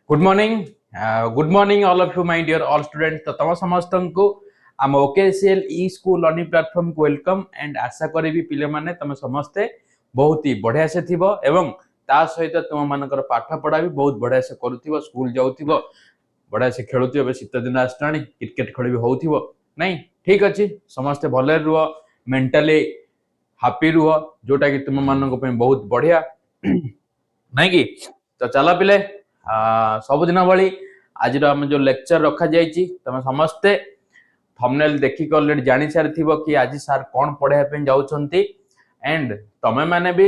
Good morning all of you my dear all student. तो तुम समस्त को आम OKCL E school learning platform को वेलकम एंड आशा करी पिले माने तुम समस्ते बहुत ही बढ़िया से थिबो एवं ता सहित तुम मानकर पाठ पढ़ा भी बहुत बढ़िया से करूथिबो, स्कूल जाउथिबो, बढ़िया से खेलुथिबो। बे शीत दिन आसलानी क्रिकेट खेल भी होउथिबो नहीं? ठीक अछि, समस्ते भले रुह, मेंटली हैप्पी रुह, जोटा कि तुम मानक पे बहुत बढ़िया नहीं कि। तो चला पिले सबुदिन भली आज आम जो लेक्चर रखा जाइए तुम समस्ते थंबनेल देखिक ऑलरेडी जानी सारिथिबो कि आज सार कौन पढ़ाया पे जाउछंती एंड तमे माने भी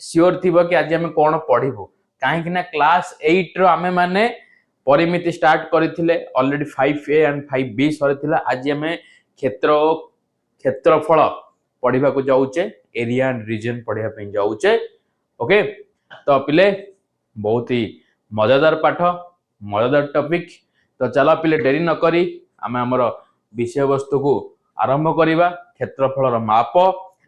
श्योर थिबो कि आज हम कौन पढ़िबो। काहे ना क्लास 8 रो आमे माने परिमिति स्टार्ट करथिले, ऑलरेडी 5A एंड 5B सरिथिला। आज हमें क्षेत्रफल पढ़िबा को जाउचे, एरिया एंड रीजन पढ़िया पे जाउचे। ओके, तो पिले बहुत ही मजेदार पाठ, मजेदार टॉपिक। तो चला पिले डेरी न करी आमे हमर विषय वस्तु को आरंभ करिबा। क्षेत्रफल माप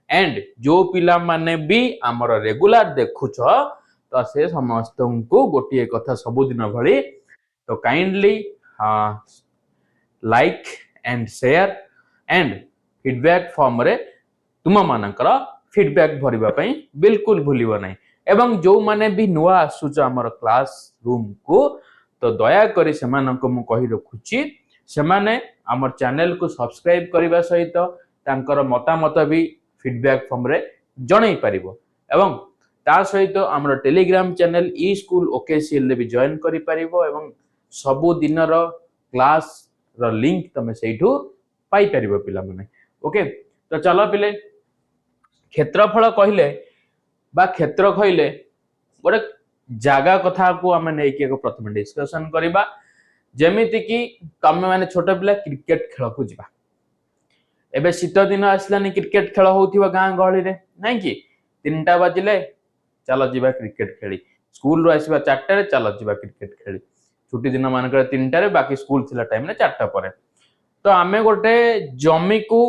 एंड जो पिला माने भी हमर रेगुलर देखुछ तो से समस्त को गोटे कथा सबुदिन भली तो kindly like and share and feedback form रे तुम मानकर फीडबैक भरिबा पई बिल्कुल भूलिबो नहीं। एवं जो माने भी नुआ आसुच हमर क्लास रूम को तो दया करी सेमाननको मु कहि रखुची सेमाने हमर चैनल को सब्सक्राइब करिबा सहित तांकर मतामत भी फीडबैक फॉर्म रे जणै परिबो। एवं ता सहित हमर टेलीग्राम चैनल ई स्कूल ओकेसीएल भी जॉइन करि परिबो एवं सबु दिनर क्लास रो लिंक तमे सेठू पाई परिबो पिला माने। ओके, तो चलो पिले क्षेत्रफल कहिले बा क्षेत्र कहले गोटे जागा कथा को आम नहीं प्रथम डिस्कशन करवा। जेमिति कि तमे माने छोट पिला क्रिकेट खेल को जीवा, एबे शीत दिन आसलानी क्रिकेट खेल होउथिबा गां गहली रे नहीं कि 3टा बाजिले चलो जीवा क्रिकेट खेली, स्कूल रो आसीबा 4टा रे चलो जीवा क्रिकेट खेली। छुट्टी दिन मानकर 3टा रे, बाकी स्कूल थिला टाइम रे 4टा परे। तो आमे गोटे जमी को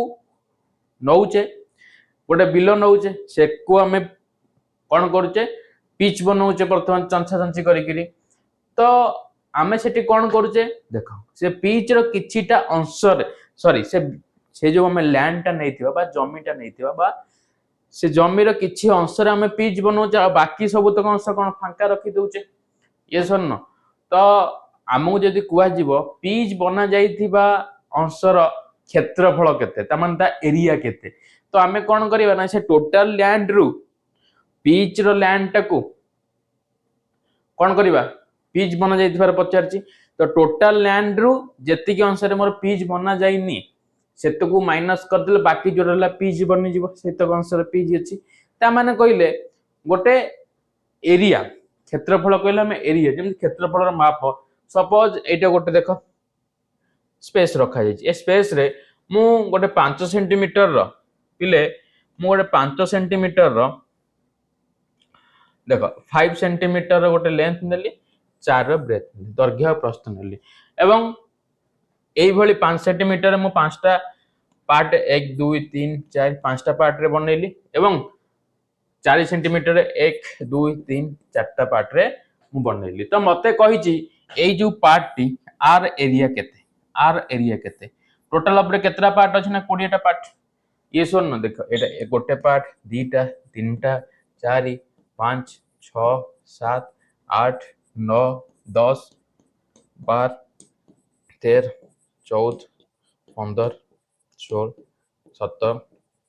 नौचे, गोटे बिल नौचे, से को आमे कौन करुचे पिच बनाऊचे बर्तमान चंछा चंछी करी। तो आमे सेठी कौन करुचे देख से पिच रो किछिटा अंश सॉरी से जो आमे लैंड टा नैथिबा बा जमीटा नैथिबा बा से जमी रो किछि अंश रे आमे पिच बनाऊचे आ बाकी सब तो अंश कोन फांका रखी दउचे। ये सुन तो आमु जदी कुआ जीवो पिच बना जाइथिबा अंशर क्षेत्रफल केते ता माने ता एरिया केते, तो आमे कौन करिबा ना से टोटल लैंड रु पिच रो लैंड टाकू कौन करिबा पिच बना जाइथिबार पचारची। तो टोटल लैंड रु जेतिकी अंश रे मोर पिच बना जाइनी सेतकू माइनस कर देले बाकी जो रहला पिच बनि जीवो सेतक अंश रे पिच अछि। ता माने कइले गोटे एरिया क्षेत्रफल कइले हम एरिया जेम क्षेत्रफल रो माप। सपोज एटा गोटे देखो स्पेस रखा जाइछि, ए स्पेस रे मु गोटे 5 सेंटीमीटर रो पिले मु गोटे 5 सेंटीमीटर रो देखो 5 सेंटीमीटर रो गोटे लेंथ नेली, 4 रो ब्रेथ नेली, दैर्घ्य प्रस्थ नेली एवं एई भली 5 सेंटीमीटर मु 5टा पार्ट 1 2 3 4 5टा पार्ट रे बनेली एवं 4 सेंटीमीटर 1 2 3 4टा पार्ट रे मु बनेली। तो मते कहिची एई जो पार्ट टी आर एरिया केते टोटल अपरे केतरा पार्ट अछि ना 20 टा पार्ट। ये सुन न देखो एटा गोटे पार्ट 2टा 3टा 4 5 6 7 8 9 10 12 13 14 15 16 17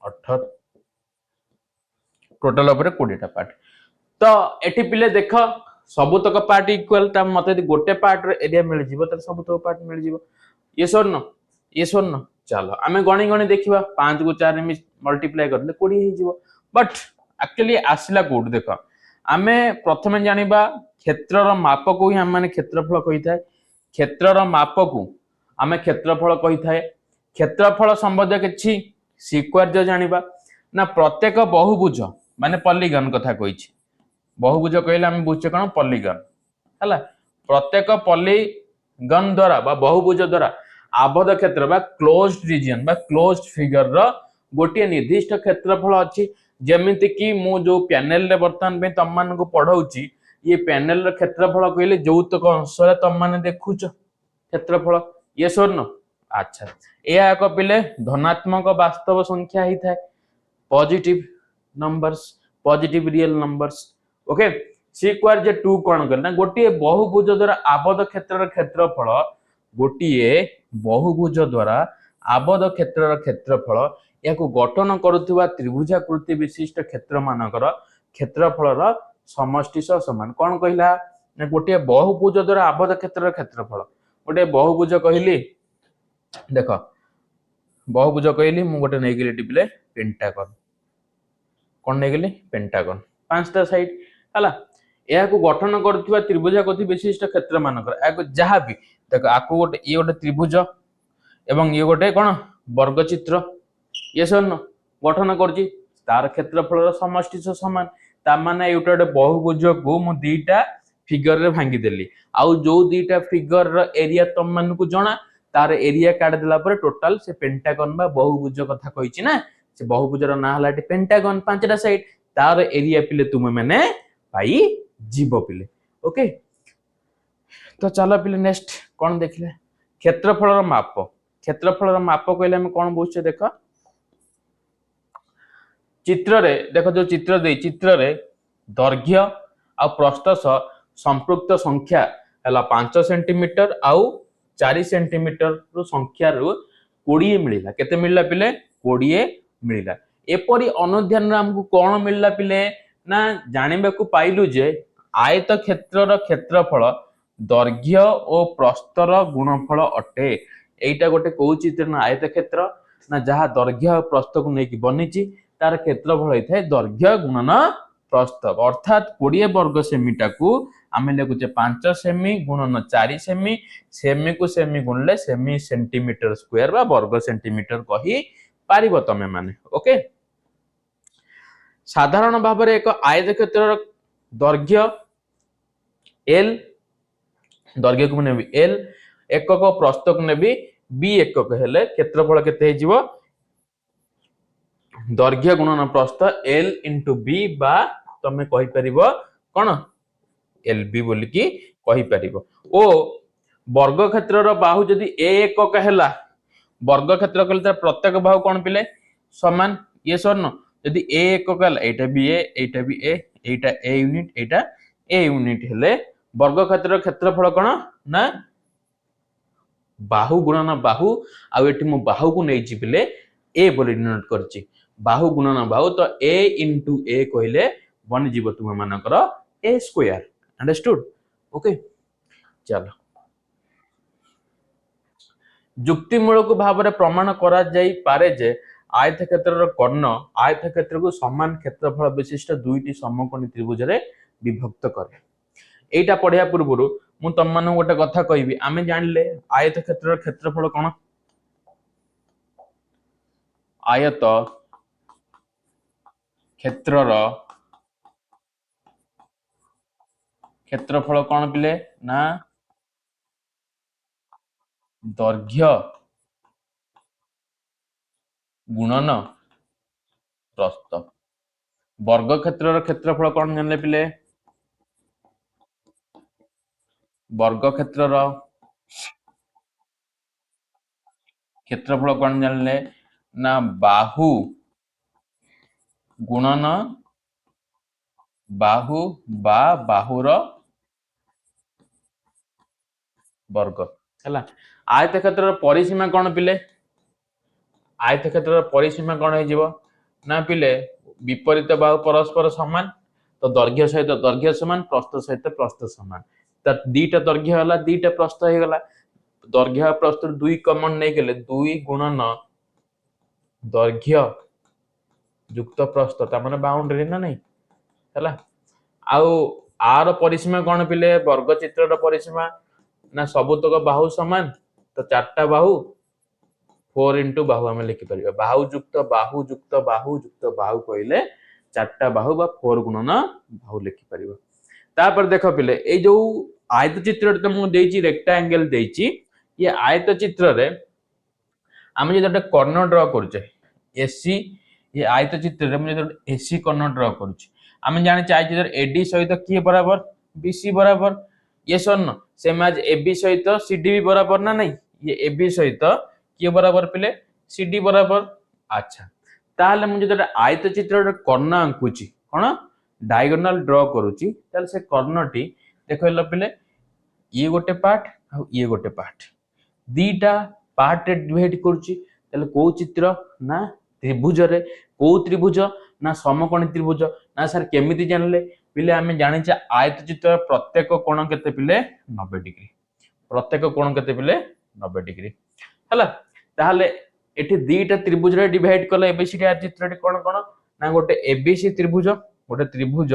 18 टोटल उपरे 20 टा पार्ट। तो एठी पिले देख सबुतक पार्ट इक्वल ता मते यदि गोटे पार्ट रे एरिया मिल जिवो त सबुतक पार्ट मिल जिवो। ये सुन चलो आमे गणी गणी देखिबा 5 को 4 रे मल्टीप्लाई करले 20 हे जिवो। बट एक्चुअली आसिला कोड देखो आमे प्रथमे जानिबा क्षेत्र रो माप को ही हम माने क्षेत्रफल कहि थाए। क्षेत्र रो माप को आमे क्षेत्रफल कहि थाए। क्षेत्रफल संबंध किछि स्क्वायर जो जानिबा ना प्रत्येक बहुभुज माने पॉलीगन कथा कहिछि। बहुभुज कहले हम बुझे कोन पॉलीगन हला, प्रत्येक पॉलीगन द्वारा बा बहुभुज द्वारा आबद्ध क्षेत्र बा क्लोज्ड रीजन बा क्लोज्ड फिगर रो गोटे निर्दिष्ट क्षेत्रफल अछि। जेमिति कि मु जो पैनल रे वर्तमान पे तम मान को पढौची ये पैनल रो क्षेत्रफल कहले जोतक अंश रे तुम माने देखुछ क्षेत्रफल ये सोर न अच्छा या एक पिले धनात्मक वास्तव संख्या ही थाए positive numbers positive real numbers okay square जे 2 कोन करना गोटे बहुभुज द्वारा आबद्ध क्षेत्रर क्षेत्रफल गोटे बहुभुज द्वारा आबद्ध क्षेत्रर क्षेत्रफल याको गठन करुवा त्रिभुजाकृति विशिष्ट क्षेत्र मानकर क्षेत्रफलर समष्टि सह समान कौन कहला गोटे बहुभुज द्वारा आबद्ध क्षेत्रर क्षेत्रफल गोटे बहुभुज कहली देख बहुभुज कहली मु गोटे नै गेली टिपले पेंटागन कौन नै गेली पेंटागन पांचटा साइड हला याको गठन करुवा त्रिभुजाकृति विशिष्ट क्षेत्र मानकर याको जहाँ भी देख आको गोटे ये गोटे त्रिभुज एवं ये गोटे कौन वर्ग चित्र ये सब गठन करछि तार क्षेत्रफल समष्टि सह समान ता माने एटा गोटे बहुभुज को मु दीटा फिगर रे भांगी देली आउ जो दीटा फिगर रो एरिया तुम मन को जणा तार एरिया काट देला पर टोटल से पेंटागन बा बहुभुज कथा कहिछि ना से बहुभुज रो ना हलाटी पेंटागन पांचटा साइड तार एरिया पिले तुम माने पाई जीव पिले ओके तो चलो पिले नेक्स्ट कोन देखिले क्षेत्रफल रो माप कहले हम कोन बुझछे देखो चित्र रे देखो जो चित्र दे चित्र रे दैर्घ्य आ प्रस्थ संपृक्त संख्या हला 5 सेंटीमीटर आउ 4 सेंटीमीटर रो संख्या रो 20 मिलिला केते मिलिला पिले 20 मिलिला एपरि अनुध्यान हमको कोन मिलिला पिले ना जानिबा को पाइलु जे आयत क्षेत्रर क्षेत्रफल दैर्घ्य और प्रस्थर गुणफल अटे एटा गोटे को चित्र ना आयत क्षेत्र ना जहा दैर्घ्य और प्रस्थ को नेकी बनिची तार क्षेत्रफल होइथाय दैर्घ्य गुणन प्रस्थ अर्थात 20 वर्ग सेमीटा को आमे लेकुचे 5 सेमी गुणन 4 सेमी सेमी को सेमी गुणले सेमी सेंटीमीटर स्क्वायर बा वर्ग सेंटीमीटर कही पारिबो तमे माने ओके साधारण भाव में एक आयत क्षेत्र दैर्घ्य एल दैर्घ्य को नेबी एल एकक प्रस्थ को नेबी बी एकक हेले क्षेत्रफल केते हेजिवो दैर्घ्य गुणन प्रस्थ एल इंटू बी बा तमे कहि परिबो कोन एल बी बोली की कहि परिबो ओ वर्ग क्षेत्र रो बाहु जदी ए एकक हेला वर्ग क्षेत्र कहले प्रत्येक बाहु कोन पिले समान ये सरन यदि ए एकक हेला एटा B A Etah a unit हेले वर्ग क्षेत्र क्षेत्रफल कोन ना बाहु गुणन बाहु आ एठी मु बाहु को नै छि पिले ए बोली डिनोट करछि बाहु गुणन बाहु तो ए इंटू ए कहले बन जीव तुम मानकर ए स्क्वायर अंडरस्टूड ओके चलो युक्तिमूलक भाव में प्रमाण करा जाई पारे जे आयत क्षेत्र कर्ण आयत क्षेत्र को समान क्षेत्रफल विशिष्ट दुईटी समकोणी त्रिभुज रे विभक्त करे एटा पढ़िया पूर्व मु तुम मान गोटे कथा कहबी आमे जानले आयत क्षेत्र क्षेत्रफल कोन आयत क्षेत्रर क्षेत्रफल कोन पिले ना दैर्घ्य गुणन प्रस्थ वर्ग क्षेत्रर क्षेत्रफल कोन जानले पिले वर्ग क्षेत्रर क्षेत्रफल कोन जानले ना बाहु गुणन बाहु बा बाहुर वर्ग हैला आयत क्षेत्रर परिसीमा कोन पिले आयत क्षेत्रर परिसीमा कोन हे जीवो ना पिले विपरीत बाहु परस्पर समान तो दैर्घ्य सहित दैर्घ्य समान प्रस्थ सहित प्रस्थ समान त दीटा दैर्घ्य होला दीटा प्रस्थ हे गला दैर्घ्य प्रस्थ दुई कॉमन नै गेले दुई गुणन दैर्घ्य युक्त प्रस्थ ता माने बाउंड्री ना नै हैला आउ आर परिसीमा कोन पिले वर्ग चित्रर परिसीमा ना सबुतक बाहु समान तो चारटा बाहु 4 इंटू बाहु हमें लिखि परिबा बाहु युक्त बाहु कहले चारटा बाहु बा 4 गुणन बाहु लिखि परिबा तापर देखो पिले ए जो आयत चित्र त मु देछि रेक्टेंगल देछि ये आयत चित्र रे हम जे दटे कर्ण ड्रा करछे एसी ये आयत चित्र रे हम जे एसी कर्ण ड्रा करछि हम जानि चाहि जे एडी सहित की बराबर BC बराबर ये सर सेम आज AB सहित CD भी बराबर ना नहीं ये AB सहित किए बराबर पिले CD बराबर अच्छा ताहले मु जदे आयत चित्र कर्ण आंकुची कोन डायगोनल ड्रॉ करूची ताहले से कर्णटी देखैला पिले ये गोटे पार्ट आ ये गोटे पार्ट दीटा पार्ट रे डिवाइड करूची ताहले को चित्र ना त्रिभुज रे को त्रिभुज ना समकोणी त्रिभुज ना सर केमिति जानले पिले आमे जानिचे आयत चित्र प्रत्येक कोण केते पिले 90 डिग्री प्रत्येक कोण केते पिले 90 डिग्री हला ताहले एठी दीटा त्रिभुज रे डिवाइड कले एबीसी आयत चित्र कोण कोण ना गोटे एबीसी त्रिभुज गोटे त्रिभुज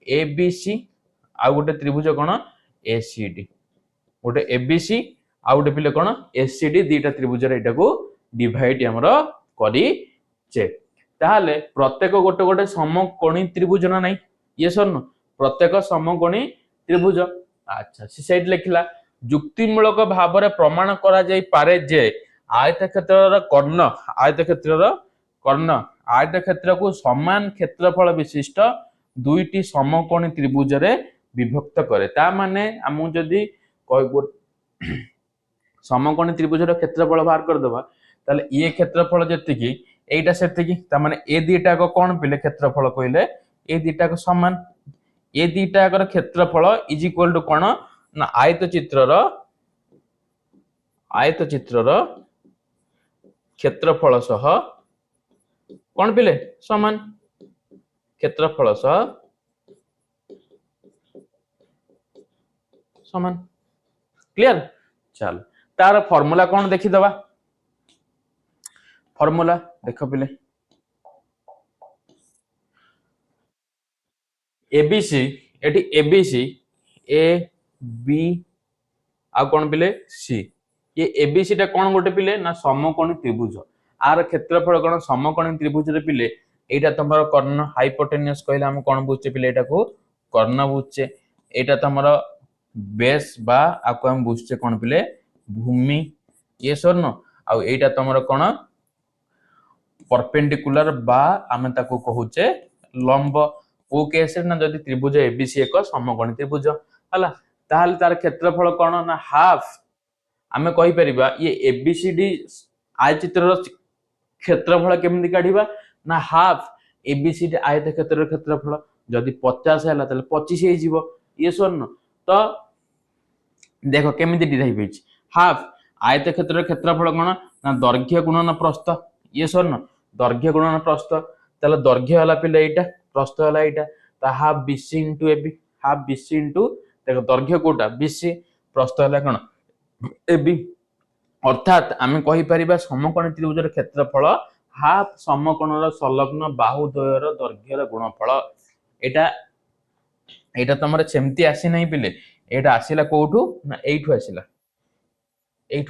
एबीसी आ गोटे त्रिभुज कोण एसीडी गोटे एबीसी आ गोटे पिले कोण एसीडी दीटा त्रिभुज रे एटा को डिवाइड हमर करी चे ताहले प्रत्येक गोटे गोटे समकोणी त्रिभुज ना नहीं ये सर प्रत्येक समकोणी त्रिभुज अच्छा से साइड लिखला युक्तिमूलक भाव रे प्रमाण करा जाई पारे जे आयतक्षेत्रर कर्ण आयतक्षेत्रर कर्ण आयतक्षेत्र को समान क्षेत्रफल विशिष्ट दुईटी समकोणी त्रिभुज रे विभक्त करे ता माने हमु जदी समकोणी त्रिभुज रो क्षेत्रफल बाहर कर देबा ताले ये क्षेत्रफल जति की एटा सेति की ता माने ए दीटा को कोन पिले क्षेत्रफल कइले ए दीटा को समान ए दीटा कर क्षेत्रफल इज इक्वल टू कोन ना आयत चित्रर क्षेत्रफल सह कोन पिले समान क्षेत्रफल सह समान क्लियर चल तार फार्मूला कोन देखि दबा फार्मूला देख पिले एबीसी एटी एबीसी ए बी आ कोन पिले सी ये एबीसी टा कोन गोटे पिले ना समकोणी त्रिभुज आर क्षेत्रफल कोन समकोणी त्रिभुज रे पिले एटा तमरो कर्ण हाइपोटेन्यूस कहले हम कोन बुझचे पिले एटा को कर्ण बुझचे एटा तमरो बेस बा आको हम बुझचे कोन पिले भूमि ये सरन आ एटा तमरो कोन परपेंडिकुलर बा आमे ताको कहूचे लंब को केस ना जदि त्रिभुज एबीसी एक समकोणी त्रिभुज हला ताहले तार क्षेत्रफल कोन ना हाफ आमे कहि परिबा ये एबीसीडी आय चित्रर क्षेत्रफल केमिति काढिबा ना हाफ एबीसीडी आयत क्षेत्रर क्षेत्रफल जदि 50 हैला ताले 25 हे जिवो ये सरन तो देखो केमिति डिराइव होइछ हाफ आयत क्षेत्रर क्षेत्रफल कोन ना दैर्घ्य गुणन प्रस्थ ये सरन दैर्घ्य गुणन प्रस्थ ताले दैर्घ्य हला पिले एटा प्रस्थ हला एटा ता half BC into AB half BC into देखो दैर्घ्य कोटा बीसी प्रस्थ हला कोन एबी अर्थात आमे कहि परिबा समकोणी त्रिभुजर क्षेत्रफल हाफ समकोणर संलग्न बाहु द्वयर दैर्घ्यर गुणफल एटा एटा तमरे सेमती आसी नै पिले एटा आसीला कोठू ना एठू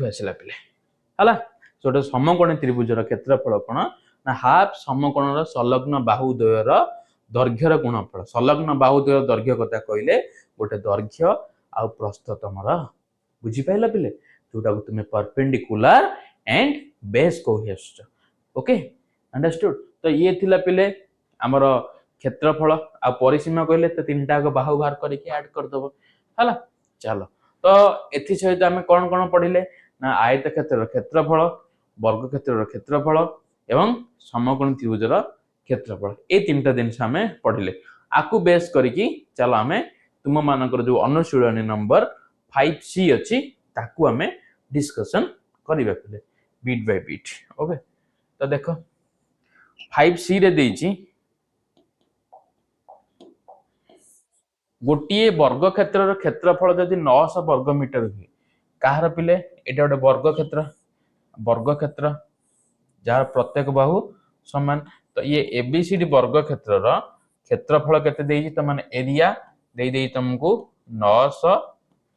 आसीला पिले हला सोटा समकोणी त्रिभुजर क्षेत्रफल कोन ना हाफ समकोणर संलग्न बाहु द्वयर दैर्घ्यर गुणफल संलग्न बाहु द्वयर दैर्घ्य कथा कहले गोटे दैर्घ्य आ प्रस्थ तमरा बुझी पाइला पिले जोटा को तुमे परपेंडिकुलर एंड बेस को हेस्ट ओके अंडरस्टूड तो ये थिला पिले हमर क्षेत्रफल आ परिसीमा कहले तो तीनटा को बाहु बाहर करके ऐड कर दबो हला चलो तो एथि सहित हमें कोन कोन पढिले ना आयत क्षेत्रर क्षेत्रफल वर्ग क्षेत्रर क्षेत्रफल एवं समकोणी त्रिभुजर क्षेत्रफल ए तीनटा दिन से हमें पढिले आकु बेस करिकी चलो हमें तुम मानकर जो अनुशीलनी नंबर 5C अछि ताकू हमें डिस्कशन करिबा पिले बीट बाय बीट ओके तो देखो 5C रे देछि गोटिए वर्ग क्षेत्रर क्षेत्रफल जदि 900 वर्ग मीटर हुए काहर पिले एटा गोटे वर्ग क्षेत्र जार प्रत्येक बाहु समान तो ये एबीसीडी वर्ग क्षेत्रर क्षेत्रफल केते देछि त माने एरिया देई देई तुमको 900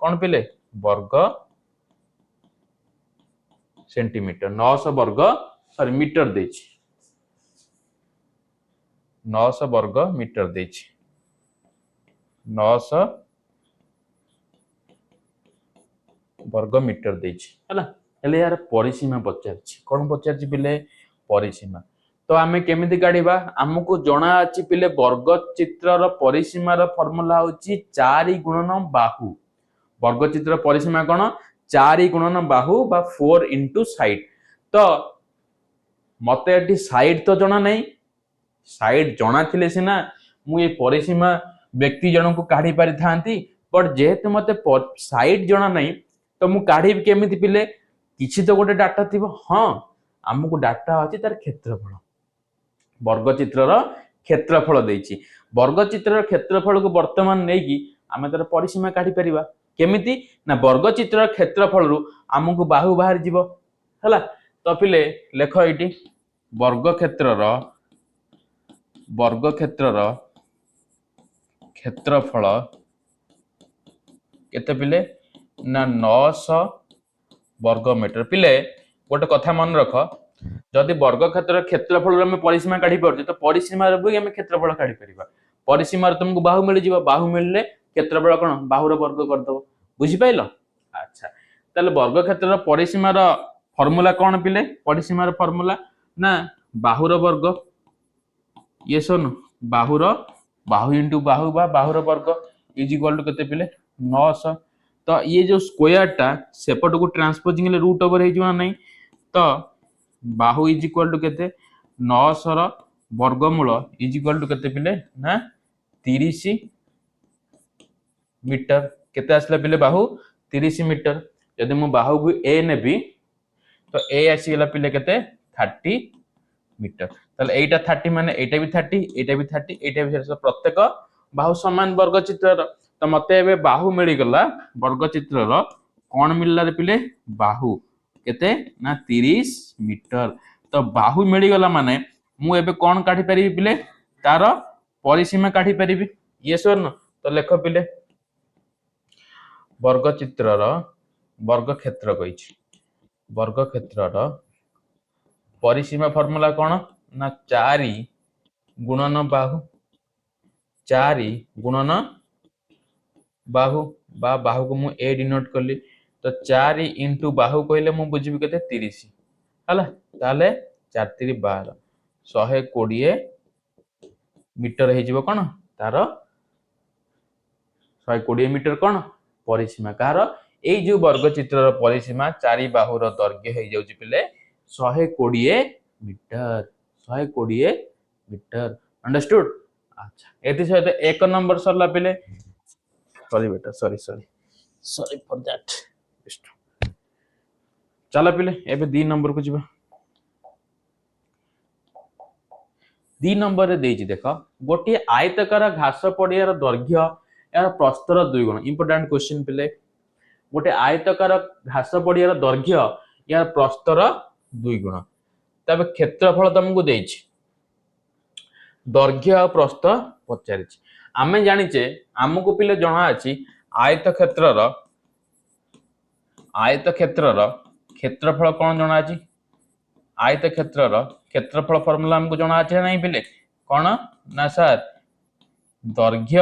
कोन पिले वर्ग सेंटीमीटर 900 वर्ग सॉरी मीटर देछि 900 वर्ग मीटर देछि 900 वर्ग मीटर देछि हला हेले यार परिसीमा पचारछि कोन पचारछि बिले परिसीमा तो आमे केमिति काढिबा हमकु जणा अछि पिले वर्ग चित्रर परिसीमार फार्मूला होची 4 गुणन बाहु वर्ग चित्र परिसीमा कोन 4 गुणन बाहु बा 4 इनटू साइड तो मते एटी साइड तो जणा नै साइड जणा थिले सिना मु ए परिसीमा व्यक्ति जन को काढी पारि थांती बट जेहेतु मते साइड जणा नै तो मु काढी केमिति पिले किछि तो गोटे डाटा थिबो हां हमकु डाटा अछि तार क्षेत्रफल वर्ग चित्रर क्षेत्रफल देछि वर्ग चित्रर क्षेत्रफल को वर्तमान नै कि आमे तार परिसीमा काढी परिबा केमिति ना वर्ग चित्रर क्षेत्रफल रु हमकु बाहु बाहर जीवो हला तो पिले लेख एटी वर्ग क्षेत्रर क्षेत्रफल केते पिले ना 900 वर्ग मीटर पिले गोटे कथा मन रख जदि वर्ग क्षेत्र क्षेत्रफल में परिसीमा काढी परजे तो परिसीमा रे भी हम क्षेत्रफल काढी परिबा परिसीमा रे तुमको बाहु मिल जिवो बाहु मिलले क्षेत्रफल कोन बाहु रो वर्ग कर दबो बुझी पाइलो अच्छा तले वर्ग क्षेत्र परिसीमा रो फार्मूला कोन पिले परिसीमा रो फार्मूला ना बाहु रो वर्ग ये सुन बाहु इंटू बाहु बा बाहु रो वर्ग इज इक्वल टू केते पिले 900 तो ये जो स्क्वायर टा सेपट को ट्रांसपोजिंग ले रूट ओवर हे जो नहीं तो बाहु इज इक्वल टू केते 900 रो वर्गमूल इज इक्वल टू केते पिले ना 30 मीटर केते आसला पिले बाहु 30 मीटर यदि मु बाहु को ए नेबी तो ए आसी गेला पिले केते 30 मीटर ताले एटा 30 माने एटा भी 30 एटा भी 30 एटा भी 30 प्रत्येक बाहु समान वर्ग चित्रर तो मते एबे बाहु मिली गला वर्ग चित्रर कोन मिलला रे पिले बाहु केते ना 30 मीटर तो बाहु मिली गला माने मु एबे कोन काढी परिबी पिले तार परिसीमा काढी परिबी ये सोन तो लेख पिले वर्ग चित्रर वर्ग क्षेत्र कहिछि वर्ग क्षेत्रर परिसीमा फार्मूला कोन ना 4 गुणन बाहु 4 गुणन बाहु बा बाहु को मु ए डिनोट करली तो 4 इनटू बाहु कहले मु बुझिबी केते 30 हला ताले 4 3 12 120 मीटर हे जिवो कोन तार 120 मीटर कोन परिसीमा कार ए जो वर्ग चित्रर परिसीमा 4 बाहु रो दैर्घ्य हे जाउची पिले 120 मीटर 120 मीटर अंडरस्टूड अच्छा एति सहित एक नंबर सरला पिले सॉरी बेटा सॉरी फॉर दैट चला पिले एबे 2 नंबर को जिबा 2 नंबर रे देछि देखो गोटे आयताकार घास पड़ियार दैर्घ्य यार प्रस्तर 2 गुण इंपोर्टेंट क्वेश्चन पिले गोटे आयताकार घास पड़ियार दैर्घ्य यार प्रस्तर 2 गुण तबे क्षेत्रफल तुमको देछि दैर्घ्य और प्रस्थ पचारिछि आमे जानिचे हमको पिले जणा अछि आयत क्षेत्रर क्षेत्रफल कोन जणा अछि आयत क्षेत्रर क्षेत्रफल फार्मूला हमको जणा अछि नै पिले कोन ना सर दैर्घ्य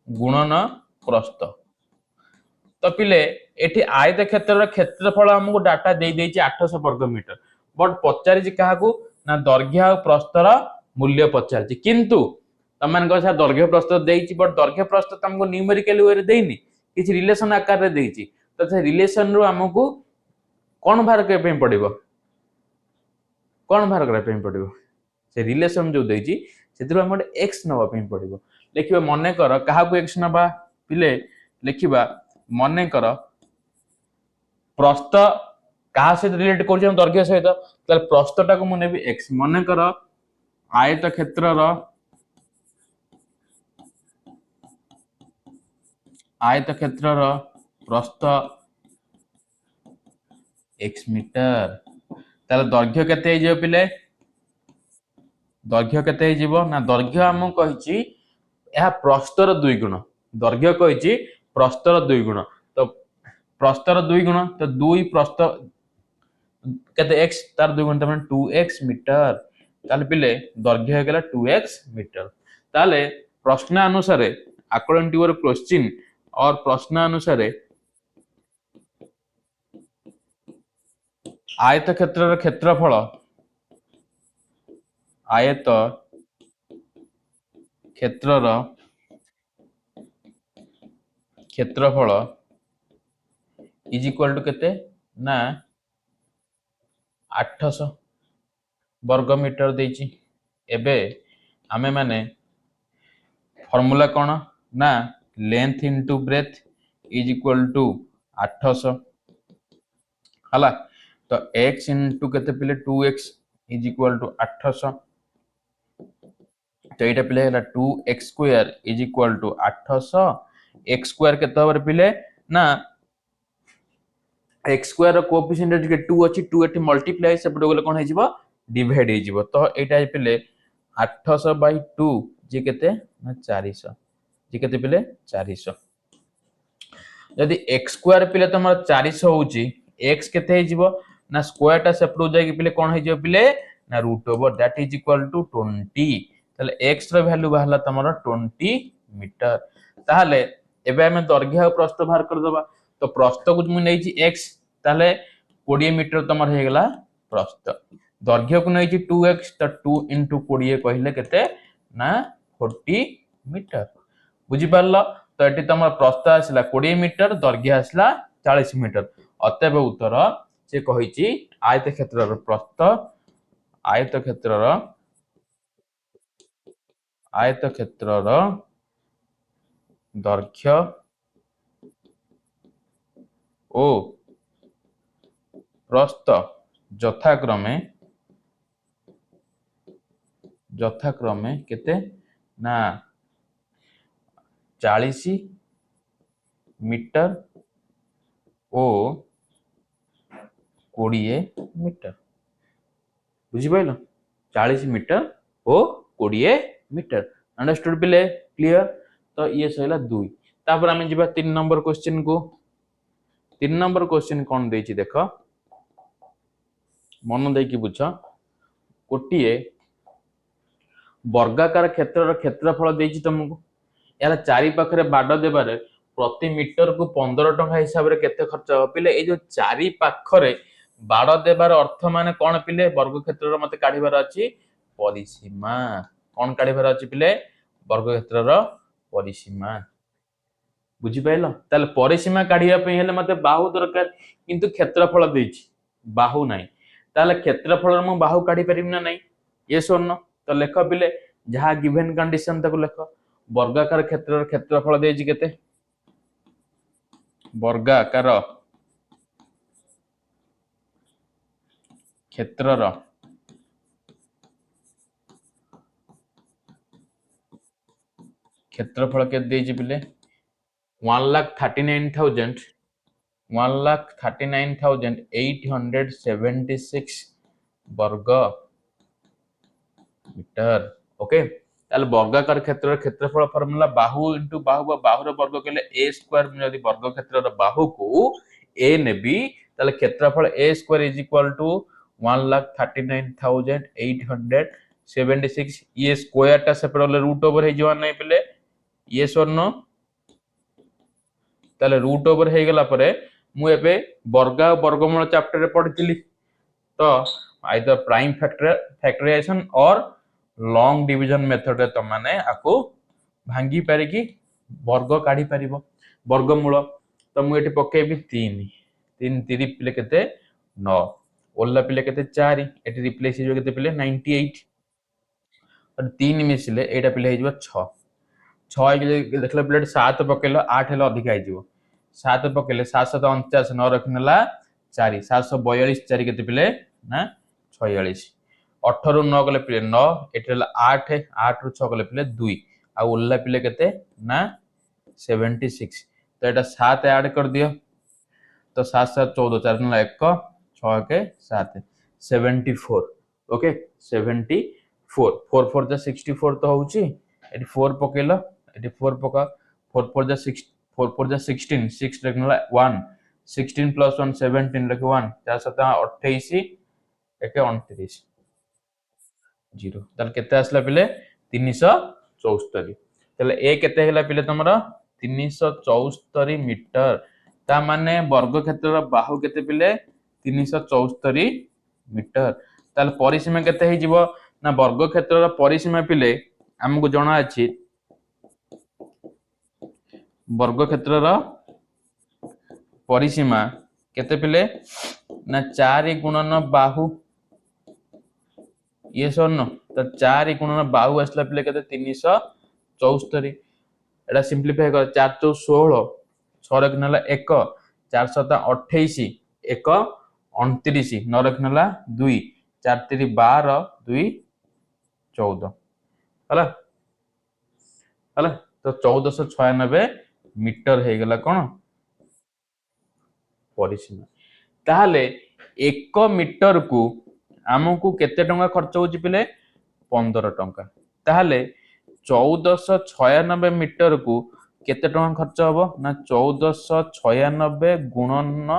गुणन प्रस्थ तो पिले एठी आयत क्षेत्रर क्षेत्रफल हमको डाटा दे देछि 800 वर्ग मीटर बट पचारिछि काहाकू ना दैर्घ्य और प्रस्थर मूल्य पचारिछि किंतु तमन को दैर्घ्य प्रस्थ देछि बट दैर्घ्य प्रस्थ तुमको न्यूमेरिकल वे रे देइनि किछि रिलेशन आकार रे देछि तो से रिलेशन रो हमको कोन भार के पे पड़िबो कोन भार करे पे पड़िबो से रिलेशन जो देछि सेतिर हम x नबा पे पड़िबो लिखिबा मने कर काहाकू x नबा पिले लिखिबा मने कर प्रस्थ कहा से रिलेट कर हम दैर्घ्य सहित ताले प्रस्थटा को मु नेबी x मने कर आयत क्षेत्रर प्रस्थ x मीटर ताले दैर्घ्य केते हे जे पिले दैर्घ्य केते हे जीवो ना दैर्घ्य हम कहिछि यह प्रस्थर 2 गुण दैर्घ्य कहिछि प्रस्थर 2 गुण तो प्रस्थर 2 गुण तो 2 प्रस्थ केते x तार 2 गुण तमन 2x मीटर ताले पिले दैर्घ्य हे गेला 2x मीटर ताले प्रश्न अनुसार अकॉर्डिंग टू योर क्वेश्चन और प्रश्न अनुसार आयत क्षेत्रर क्षेत्रफल आयत क्षेत्रर क्षेत्रफल इज इक्वल टू केते ना 800 वर्ग मीटर देछि। एबे आमे माने फॉर्मूला कोन ना length into breadth is equal to 800 हला। तो x इनटू केते पिले 2x इज इक्वल टू 800। तो एटा पिले हला 2x square is equal to 800। x square केते हबर पिले ना x स्क्वायर रो कोएफिशिएंट जे 2 अछि 2 एटी मल्टीप्लाई सेपटे गले कोन हे जिवो डिवाइड हे जिवो। तो एटा पिले 800 बाय 2 जे केते ना 400 जे केते पिले 400। यदि x स्क्वायर पिले तमर 400 होची x केते हे जिवो ना स्क्वायर टा सेपटो जाय पिले कोन हे जिवो पिले ना root over that is equal to 20। ताले x रो वैल्यू बाहला तमर 20 मीटर। ताले एबे हमें दैर्घ्य और प्रस्थ बाहर कर दबा। तो प्रस्थ को मु नै छी x ताले 20 मीटर तमर हे गेला प्रस्थ। दैर्घ्य को नै छी 2x तो 2 * 20 कहिले केते ना 40 मीटर। बुझी पारलो। तो एटी तमर प्रस्थ आसला 20 मीटर दैर्घ्य आसला 40 मीटर। अतएव उत्तर से कहिछि आयत क्षेत्रर प्रस्थ आयत क्षेत्रर दैर्घ्य ओ प्रस्थ यथाक्रमे केते ना 40 मीटर ओ 20 मीटर। बुझी पाइलो 40 मीटर ओ 20 मीटर। अंडरस्टूड पिले क्लियर। तो ये सहिला 2। तापर हमें जिबा 3 नंबर क्वेश्चन को। 3 नंबर क्वेश्चन कोन देछि देखो मन दे की बुझ। कोटिए वर्गाकार क्षेत्रर क्षेत्रफल देछि तुमको यार चारि पाखरे बाड देबारे प्रति मीटर को 15 टका हिसाब रे केते खर्च हो पिले। ए जो चारि पाखरे बाड देबार अर्थ माने कोन पिले वर्ग क्षेत्रर मते काढिबार अछि परिसीमा। कोन काढिबार अछि पिले वर्ग क्षेत्रर परिसीमा। बुझी पाइलो। ताले परिसीमा काढिया पे हेले मते बाहु दरकार किंतु क्षेत्रफल देछि बाहु नाही। ताले क्षेत्रफल मु बाहु काढि परिम ना नाही यस और नो। तो लेख पिले जहा गिवन कंडीशन तक लेख वर्गाकार क्षेत्रर क्षेत्रफल देछि केते वर्गाकार क्षेत्रर क्षेत्रफल के देछि पिले 1,39,876 वर्ग मीटर। ओके ताले वर्गाकार क्षेत्रर क्षेत्रफल फार्मूला बाहु इनटू बाहु बाहुर वर्ग केले a स्क्वायर यदि वर्ग क्षेत्रर बाहु को a नेबी ताले क्षेत्रफल a square is equal to 1,39,876 ये स्क्वायर टा सेपरेट रूट ओवर हे जवा नै पिले यस और नो। ताले रूट ओवर हे गेला परे मु एबे वर्ग वर्गमूल चैप्टर रे पढितिली। तो आइदर प्राइम फैक्टराइजेशन और लॉन्ग डिवीजन मेथड रे त माने आको भांगी पारे की वर्ग काढी परिबो वर्गमूल। तो मु एठी पकेबी 3 3 3 पिले केते 9 ओल्ला पिले केते 4 एठी रिप्लेस हो केते पिले 98 और 3 मिसले एटा पिले हे जबो 6 6 देखले पिले 7 पकेलो 8 हेलो अधिक आइ जबो 7 पकेले 7 7 49 9 रखनेला 4 742 4 केते पिले ना 46 18 रु 9 गले पिले 9 एठला 8 8 रु 6 गले पिले 2 आ ओल्ला पिले केते ना 76। तो एटा 7 ऐड कर दियो। तो 7 7 14 4 नला 1 6 के 7 74। ओके 74 4 4 जा 64 तो होउची एटी 4 पकेलो एटी 4 पका 4 4 जा 6 4 4 जा 16 6 रखनला 1 16 प्लस 1 17 रख 1 4 7 28 एके 29 0 ताल केते आसला पिले 374। ताले ए केते हेला पिले तमरा 374 मीटर। ता माने वर्ग क्षेत्रर बाहु केते पिले 374 मीटर। ताल परिसीमा केते हे जिवो ना वर्ग क्षेत्र परिसीमा पिले आमको जना अछि वर्ग क्षेत्र परिसीमा केते पिले ना 4 गुणन बाहु ये सर तो 4 गुणन बाहु आसला पिले केते 374 एटा सिंप्लीफाई कर 4 चौ 16 6 रख नला 1 4 7 28 1 29 9 रख नला 2 4 3 12 2 14 हला हला तो 1496 मीटर हे गला कोन परिसीमा ताहले 1 मीटर को आमको केते टंका खर्च होची पिले 15 टंका ताहले 1496 मीटर को केते टंका खर्च हबो ना 1496 गुणन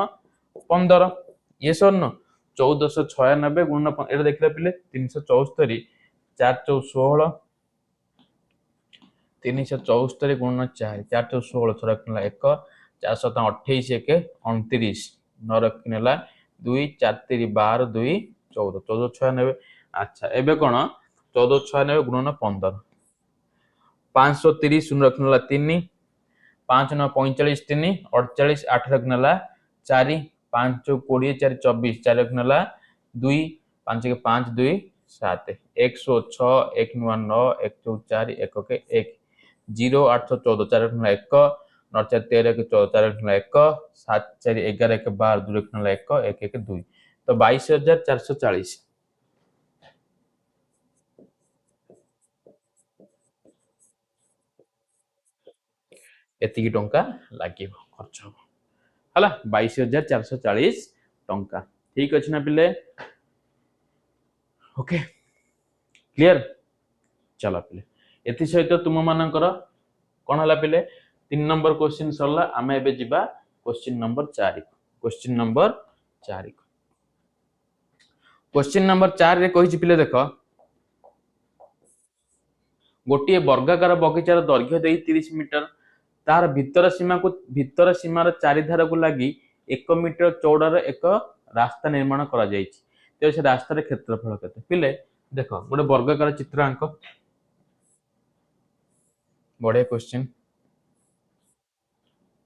15 ये सर न 1496 गुणन एटा देखले पिले 374 4 चौ 16 374 गुणन 4 4 चौ 16 6 रखला 1 4 7 28 1 29 9 रखनेला 2 4 3 12 2 14 1496 अच्छा एबे कोन 1496 गुणन 15 530 शून्य रखनेला 3 5 9 45 3 48 8 रखनेला 4 5 20 4 24 4 रखनेला 2 5 के 5 2 7 106 1 9 1 4 1 के 1 0 814 4 रखनेला 1 9 4 13 के 14 4 रखनेला 1 7 4 11 के 12 2 रखनेला 1 1 1 2 तो 22440 एतिकी टंका लागिव खर्च हो हला 22440 टंका ठीक अछि ना पिले ओके क्लियर चला पिले एति सहित तुम मानकर कोन हला पिले 3 नंबर क्वेश्चन सरला आमे एबे जिबा question number 4 question number 4 question number 4 रे कहि पिले देखो गोटे वर्गाकार बगीचार दैर्घ्य देई 30 मीटर तार भीतर सीमार चारिधार को लगी 1 मीटर चौड़ार एक रास्ता निर्माण करा जायछि तो से रास्तार क्षेत्रफल केते पिले देखो गोटे वर्गाकार चित्र आंक बढ़िया क्वेश्चन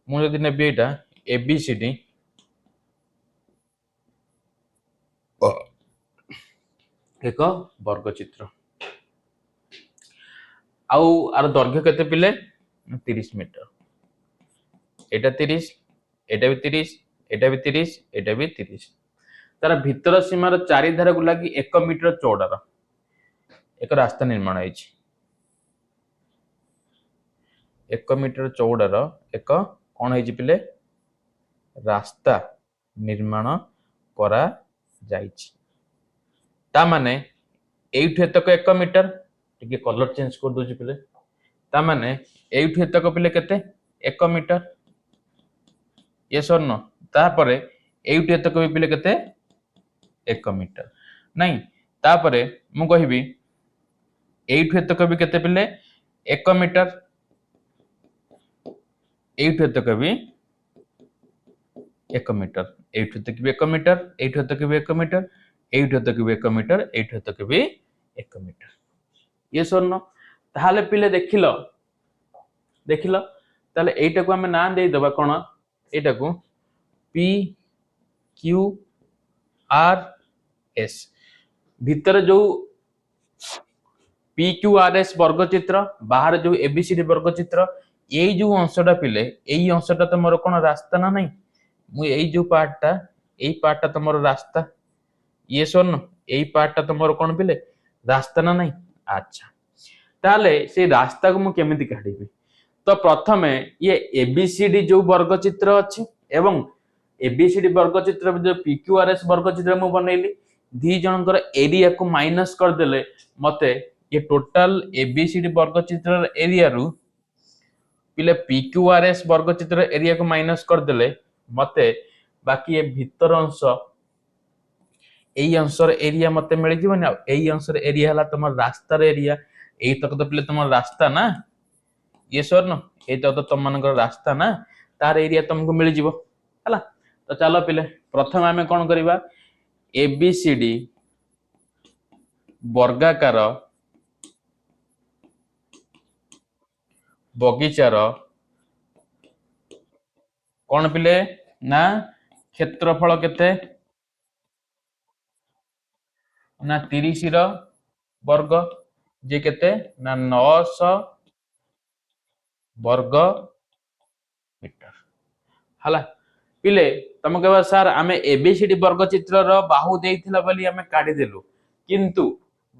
मु जदि नेबी एटा एबीसीडी एक वर्ग चित्र आउ आर दैर्घ्य केते पिले 30 मीटर एटा 30 एटा भी 30 एटा भी 30 एटा भी 30 तार भीतर सीमार चारिधार को लगी 1 मीटर चौड़ार एक रास्ता निर्माण होइछि 1 मीटर चौड़ार एक कौन होइछि पिले रास्ता निर्माण करा जाइछि ता माने एइठु तक 1 मीटर टिके कलर चेंज कर दोछि पिले ता माने एइठु तक पिले केते 1 मीटर ये सर न तापरे एइठु तक पिले केते 1 मीटर नहीं तापरे मु कहिबी एइठु तक भी केते पिले 1 मीटर एइठु तक भी 1 मीटर एइठु तक भी 1 मीटर एइठु तक भी 1 मीटर एइठु तक भी 1 मीटर एइठु तक भी 1 मीटर ये सर न ताहाले पिले देखिलो ताले एइटा को हम नाम दे दबा कोन एइटा को पी क्यू आर एस भीतर जो पी क्यू आर एस वर्ग चित्र बाहर जो एबीसीडी वर्ग चित्र यही जो अंशटा पिले यही अंशटा तुमर कोन रास्ता ना नहीं मु यही जो पार्टटा तुमर रास्ता ये सुन यही पार्टटा तुमर कोन पिले रास्ता ना नहीं अच्छा ताले से रास्ता को मु केमिति काढिबी तो प्रथमे ये एबीसीडी जो वर्ग चित्र अछि एवं एबीसीडी वर्ग चित्र जो पीक्यूआरएस वर्ग चित्र मु बनैली दी जनकर एरिया को माइनस कर देले मते ये टोटल एबीसीडी वर्ग चित्र एरिया रु पिले पीक्यूआरएस वर्ग चित्र एरिया को माइनस कर देले मते बाकी ये भीतर अंश एई अंशर एरिया मते मिल जीवनी एई अंशर एरिया हला तमर रास्तार एरिया एई तक तो पिले तमर रास्ता ना ये सर न एई तक तो तम मानकर रास्ता ना तार एरिया तुमको मिल जीवो हला तो चलो पिले प्रथम आमे कोन करिबा एबीसीडी ବର୍ଗାକାର ବଗିଚାର କଣ ପିଲେ ନା କ୍ଷେତ୍ରଫଳ କେତେ ନା 30 ର ବର୍ଗ ଯେ କେତେ ନା 900 ବର୍ଗ ମିଟର ହେଲା ପିଲେ ତମେ कहबा ସାର୍ आमे एबीसीडी वर्ग चित्रर बाहु देइथिला बोली आमे काढी देलु किंतु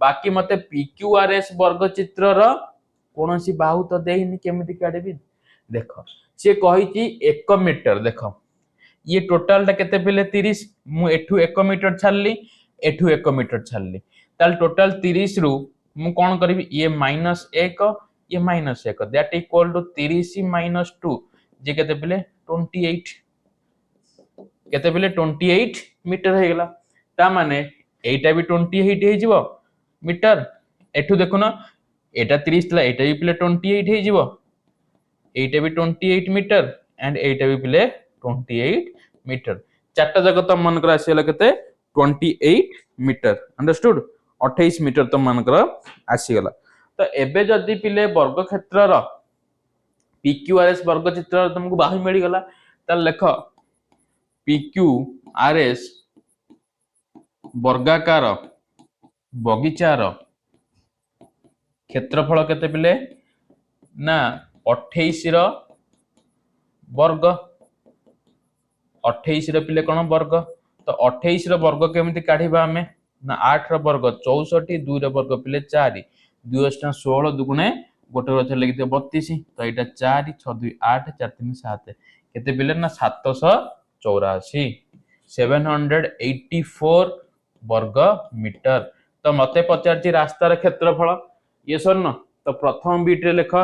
बाकी मते पीक्यूआरएस वर्ग चित्रर कोनोसी बाहु तो देइनी केमिति काढिबी देखो से कहिची 1 मीटर देखो ये टोटल टा केते पिले 30 मु एठू 1 मीटर छाडली एठू 1 मीटर छाडली ताल टोटल 30 रु मु कोन करबी ये -1 ये -1 दैट इक्वल टू 30 -2 जे केते पिले 28 केते पिले 28 मीटर हे गेला ता माने एटा भी 28 हे जिवो मीटर एठू देखो ना एटा 30 तला एटा भी पिले 28 हे जिवो एटा भी 28 मीटर एंड एटा भी पिले 28 मीटर चारटा जगह तम मन कर आसीला केते 28 मीटर अंडरस्टूड 28 मीटर तम मन कर आसी गला तो एबे जदी पिले वर्ग क्षेत्र रो पीक्यूआरएस वर्ग चित्र तुमको बाहु मिल गला त लेख पीक्यूआरएस वर्गाकार बगीचार क्षेत्रफल केते पिले ना 28 रो वर्ग 28 रो पिले कोन वर्ग तो 28 रो वर्ग केमिति काढिबा हमें ना 8 रो वर्ग 64 2 रो वर्ग पिले 4 2 * 16 दुगुणे गोटे रथ लगिते 32 तो एटा 4 6 2 8 4 3 7 केते पिले ना 784 784 वर्ग मीटर तो मते पचारची रास्तार क्षेत्रफल ये सर न तो प्रथम बीट रे लेख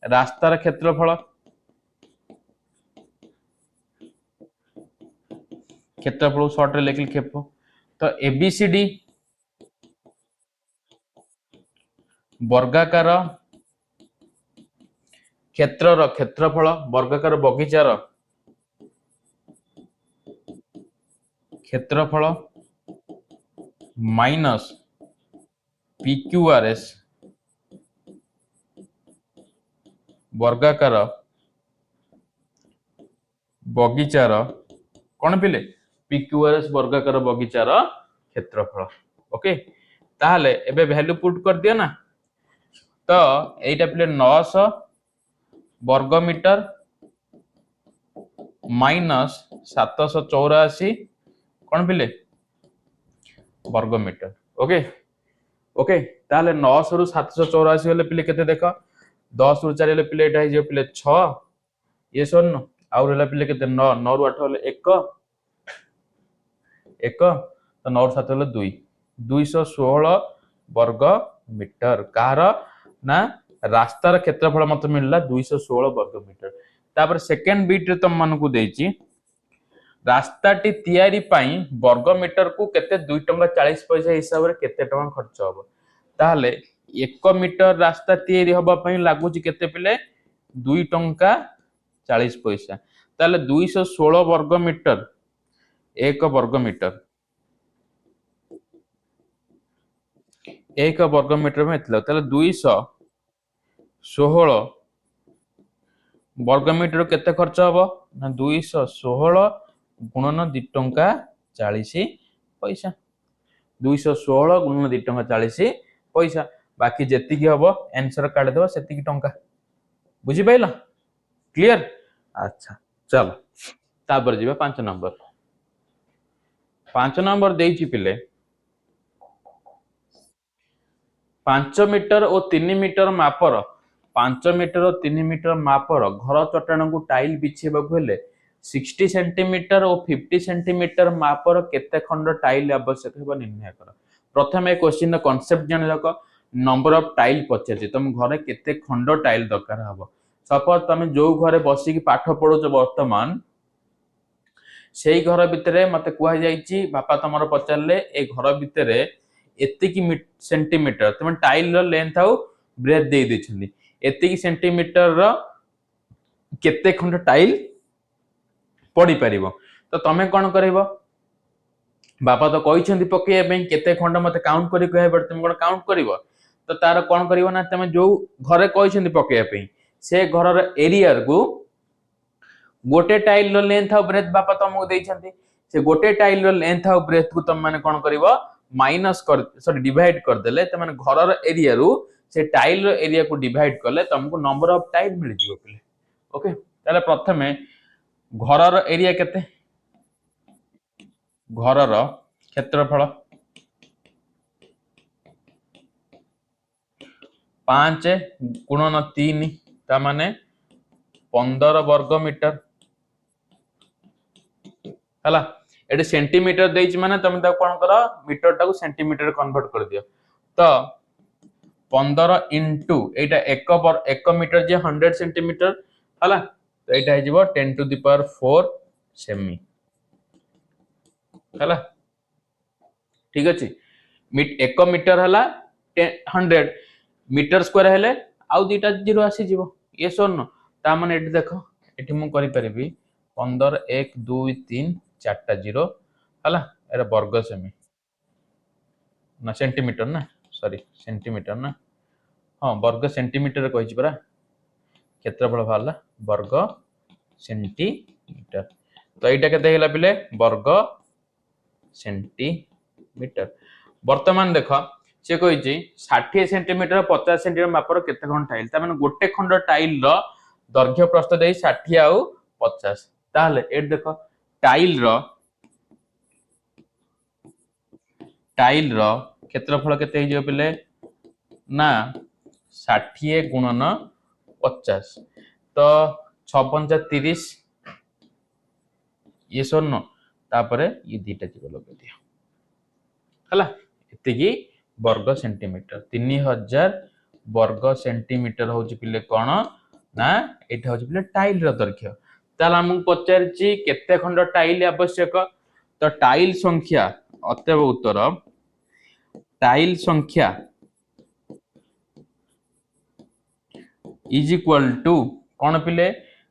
रास्तार क्षेत्रफल क्षेत्रफल शॉर्ट रे लेखिल खेप तो एबीसीडी वर्गाकार क्षेत्रर क्षेत्रफल वर्गाकार बगीचार क्षेत्रफल माइनस पीक्यूआरएस वर्गाकार बगीचार कौन पिले पीक्यूआरएस वर्गाकार बगीचार क्षेत्रफल ओके ताहले एबे वैल्यू पुट कर दिया ना तो एटा पिले 900 वर्ग मीटर माइनस 784 कौन पिले वर्ग मीटर ओके ओके ताहले 900 रु 784 होले पिले केते देखो 10 रु 4 होले पिले एटा हे जे पिले 6 ये सुन आउर होला पिले केते 9 9 रु 8 होले 1 1 तो 9 रु 7 होले 2 216 वर्ग मीटर कार ना रास्तार क्षेत्रफल मत मिलला 216 वर्ग मीटर तापर सेकंड बीट रे तुम मन को देची रास्ताटी तैयारी पाई वर्ग मीटर को केते 2 टंका 40 पैसा हिसाब रे केते टंका खर्च होबो ताहले 1 मीटर रास्ता तैयारी होबा पई लागु छि केते पिले 2 टंका 40 पैसा ताहले 216 वर्ग मीटर 1 वर्ग मीटर 1 वर्ग मीटर में इतला ताहले 216 वर्ग मीटर केते खर्च होबो ना 216 गुणन 2 टंका 40 पैसा 216 गुणन 2 टंका 40 पैसा बाकी जेति की हबो आंसर काढ देबो सेति की टंका बुझी पाइला क्लियर अच्छा चलो तापर जीवा 5 नंबर देइची पिले 5 मीटर और 3 मीटर मापर 5 मीटर और 3 मीटर मापर घर चट्टान को टाइल बिछेबा को हेले 60 सेंटीमीटर और 50 सेंटीमीटर मापर केते खंड टाइल आवश्यक हेबा निर्णय कर प्रथम ए क्वेश्चन द कांसेप्ट जन रख नंबर ऑफ टाइल पछे तुम घरे केते खंड टाइल दरकार हबो सपोज तुम जो घरे बसी की पाठ पढो वर्तमान सेही घर भितरे मते कुआ जाईची बापा तमरो पचारले ए घर भितरे एतिकी सेंटीमीटर तुम टाइल रो लेंथ आउ ब्रेथ दे देछली एतिकी सेंटीमीटर रो केते खंड टाइल पड़ी परिबो तो तमे कोन करबो बापा तो कहते पकड़े केते खंड मत काउंट कर तुम कौन काउंट कर तो तार कौन कर ना तुम जो घरे कहते पकड़े से घर एरिया को गोटे टाइल रो लेंथ और ब्रेथ बापा तुमको देइछंती से गोटे टाइल रो लेंथ और ब्रेथ को तुम माने कोन करिवो माइनस कर सॉरी डिवाइड कर देले त माने घर रो एरिया रो से टाइल रो एरिया को डिवाइड करले तुमको नंबर ऑफ टाइल मिल जिवो पिले ओके ताले प्रथमे घर रो एरिया केते घर रो क्षेत्रफल 5 गुणन 3 ता माने 15 वर्ग मीटर हला एटे सेंटीमीटर देइछ माने तुम ता कोन करो मीटर टाको सेंटीमीटर कन्वर्ट कर दियो तो 15 इंटू एटा 1 मीटर जे 100 सेंटीमीटर हला तो एटा हे जिवो 10 टू द पावर 4 सेमी हला ठीक अछि 1 मीटर हला 100 मीटर स्क्वायर हेले आउ दुटा जीरो आसी जीवो ये सोन ता माने एटी देखो एटी मु करि परिबी 15 1 2 3 4टा जीरो हला एरा वर्ग सेमी ना सेंटीमीटर ना सॉरी सेंटीमीटर ना हाँ वर्ग सेंटीमीटर कहि परा क्षेत्रफल बाहरला वर्ग सेंटीमीटर तो एटा केते हेला पिले वर्ग सेंटीमीटर वर्तमान देखो से कही 60 सेंटीमीटर 50 सेंटीमीटर मापर केते खंड टाइल ता माने गोटे खंड टाइल रो दैर्घ्य प्रस्थ दे 60 आउ 50 ताले एट देखो टाइल रो क्षेत्रफल केते हे जो पिले ना 60 गुणन 50 तो 6 पंचा 30 ये शून्य तापरे ये दीटा जीव लगे दियो हला एतिकी वर्ग सेंटीमीटर 3000 वर्ग सेंटीमीटर होची पिले कोन ना एटा होची पिले टाइल रो दैर्घ्य ताला हम पचारची केते खंड टाइल आवश्यक तो टाइल संख्या अतएव उत्तर टाइल संख्या इज इक्वल टू कोन पिले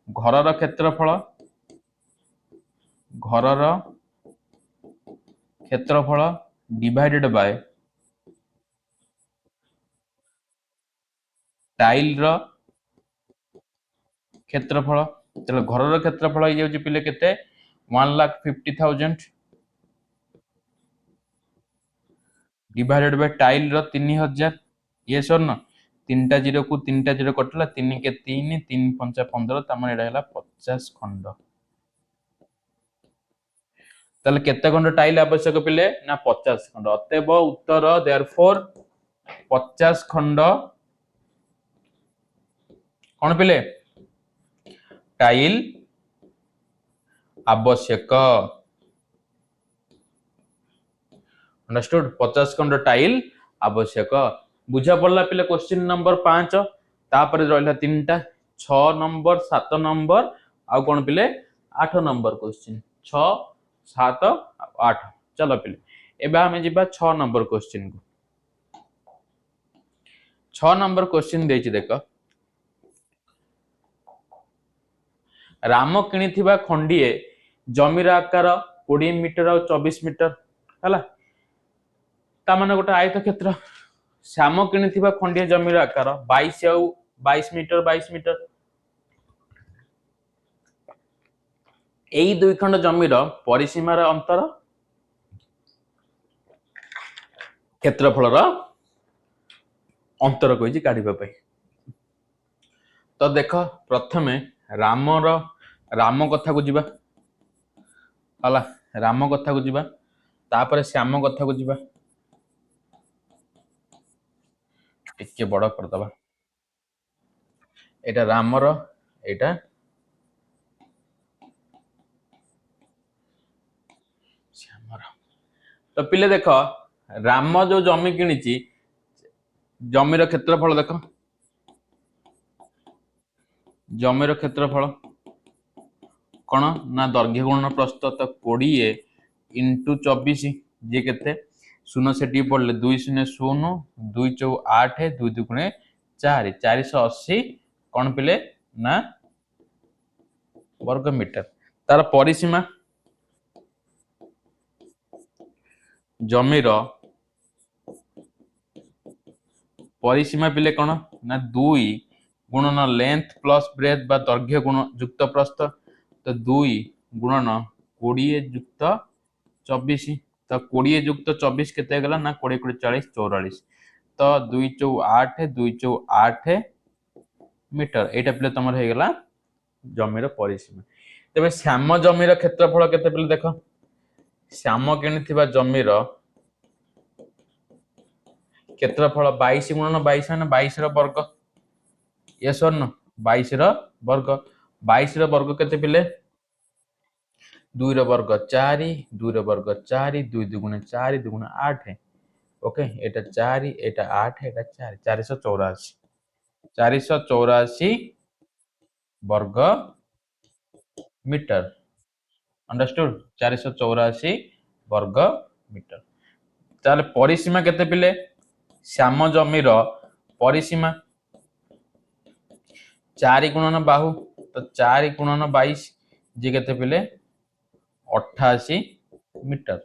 घरर क्षेत्रफल डिवाइडेड बाय टाइल रो क्षेत्रफल चलो घरर क्षेत्रफल हो जाउची पिले केते 1,50,000 डिवाइडेड बाय टाइल रो 3000 ये सर न तीनटा जीरो को तीनटा जीरो कटला 3 के 3 3 5 15 तमन एडा हला 50 खंड ताले केते खंड टाइल आवश्यक पिले ना 50 खंड अतएव उत्तर देयरफॉर 50 खंड कोन पिले टाइल आवश्यक अंडरस्टूड 50 खंड टाइल आवश्यक बुझा पड़ला पिले क्वेश्चन नंबर 5 तापर रहला तीनटा 6 नंबर 7 नंबर आ कोन पिले 8 नंबर क्वेश्चन 6 7 8 चलो पिले एबा हमें जिबा 6 नंबर क्वेश्चन को 6 नंबर क्वेश्चन देछि देखो राम किनिथिबा खंडिए जमीर आकार 20 मीटर और 24 मीटर हला ता माने गोटे आयत क्षेत्र श्याम किनिथिबा खंडिए जमीर आकार 22 और 22 मीटर 22 मीटर एई दुई खंड जमीर परिसीमार अंतर क्षेत्रफल अंतर कहि काढिबा पई तो देख प्रथमे राम कथा को जीवा हला राम कथा को जीवा तापर श्याम कथा को जीवा टिके बड़ कर दबा एटा रामर एटा श्यामर तो पिले देख राम जो जमी किनिची जमीर क्षेत्रफल देख जमीर क्षेत्रफल कौन ना दैर्घ्य गुणन प्रस्थ तो 20 इंटू 24 जे केते शून्य सेठी पड़ले 2 शून्य 0 2 चौ 8 2 दुगुणे 4 480 कौन पिले ना वर्ग मीटर तार परिसीमा जमीर परिसीमा पिले कौन ना 2 गुणन लेंथ प्लस ब्रेथ बा दैर्घ्य गुण युक्त प्रस्थ तो 2 गुणन 20 युक्त 24 तो 20 युक्त 24 केते गला ना 20 20 40 44 तो 2 चौ 8 2 चौ 8 मीटर एटा पिले तमर हे गला जमीर परिसीमा तेबे श्याम जमीर क्षेत्रफल केते पिले देखो श्याम किनिथिबा जमीर क्षेत्रफल 22 गुणन 22 माने 22 रो वर्ग यस और नो 22 रो वर्ग 22 रो वर्ग केते पिले 2 रो वर्ग 4 2 रो वर्ग 4 2 दुगुणे 4 दुगुणे 8 ओके एटा 4 एटा 8 एटा 4 484 484 वर्ग मीटर अंडरस्टूड 484 वर्ग मीटर ताले परिसीमा केते पिले श्याम जमीर परिसीमा 4 गुणन बाहु तो 4 गुणन 22 जे केते पिले 88 मीटर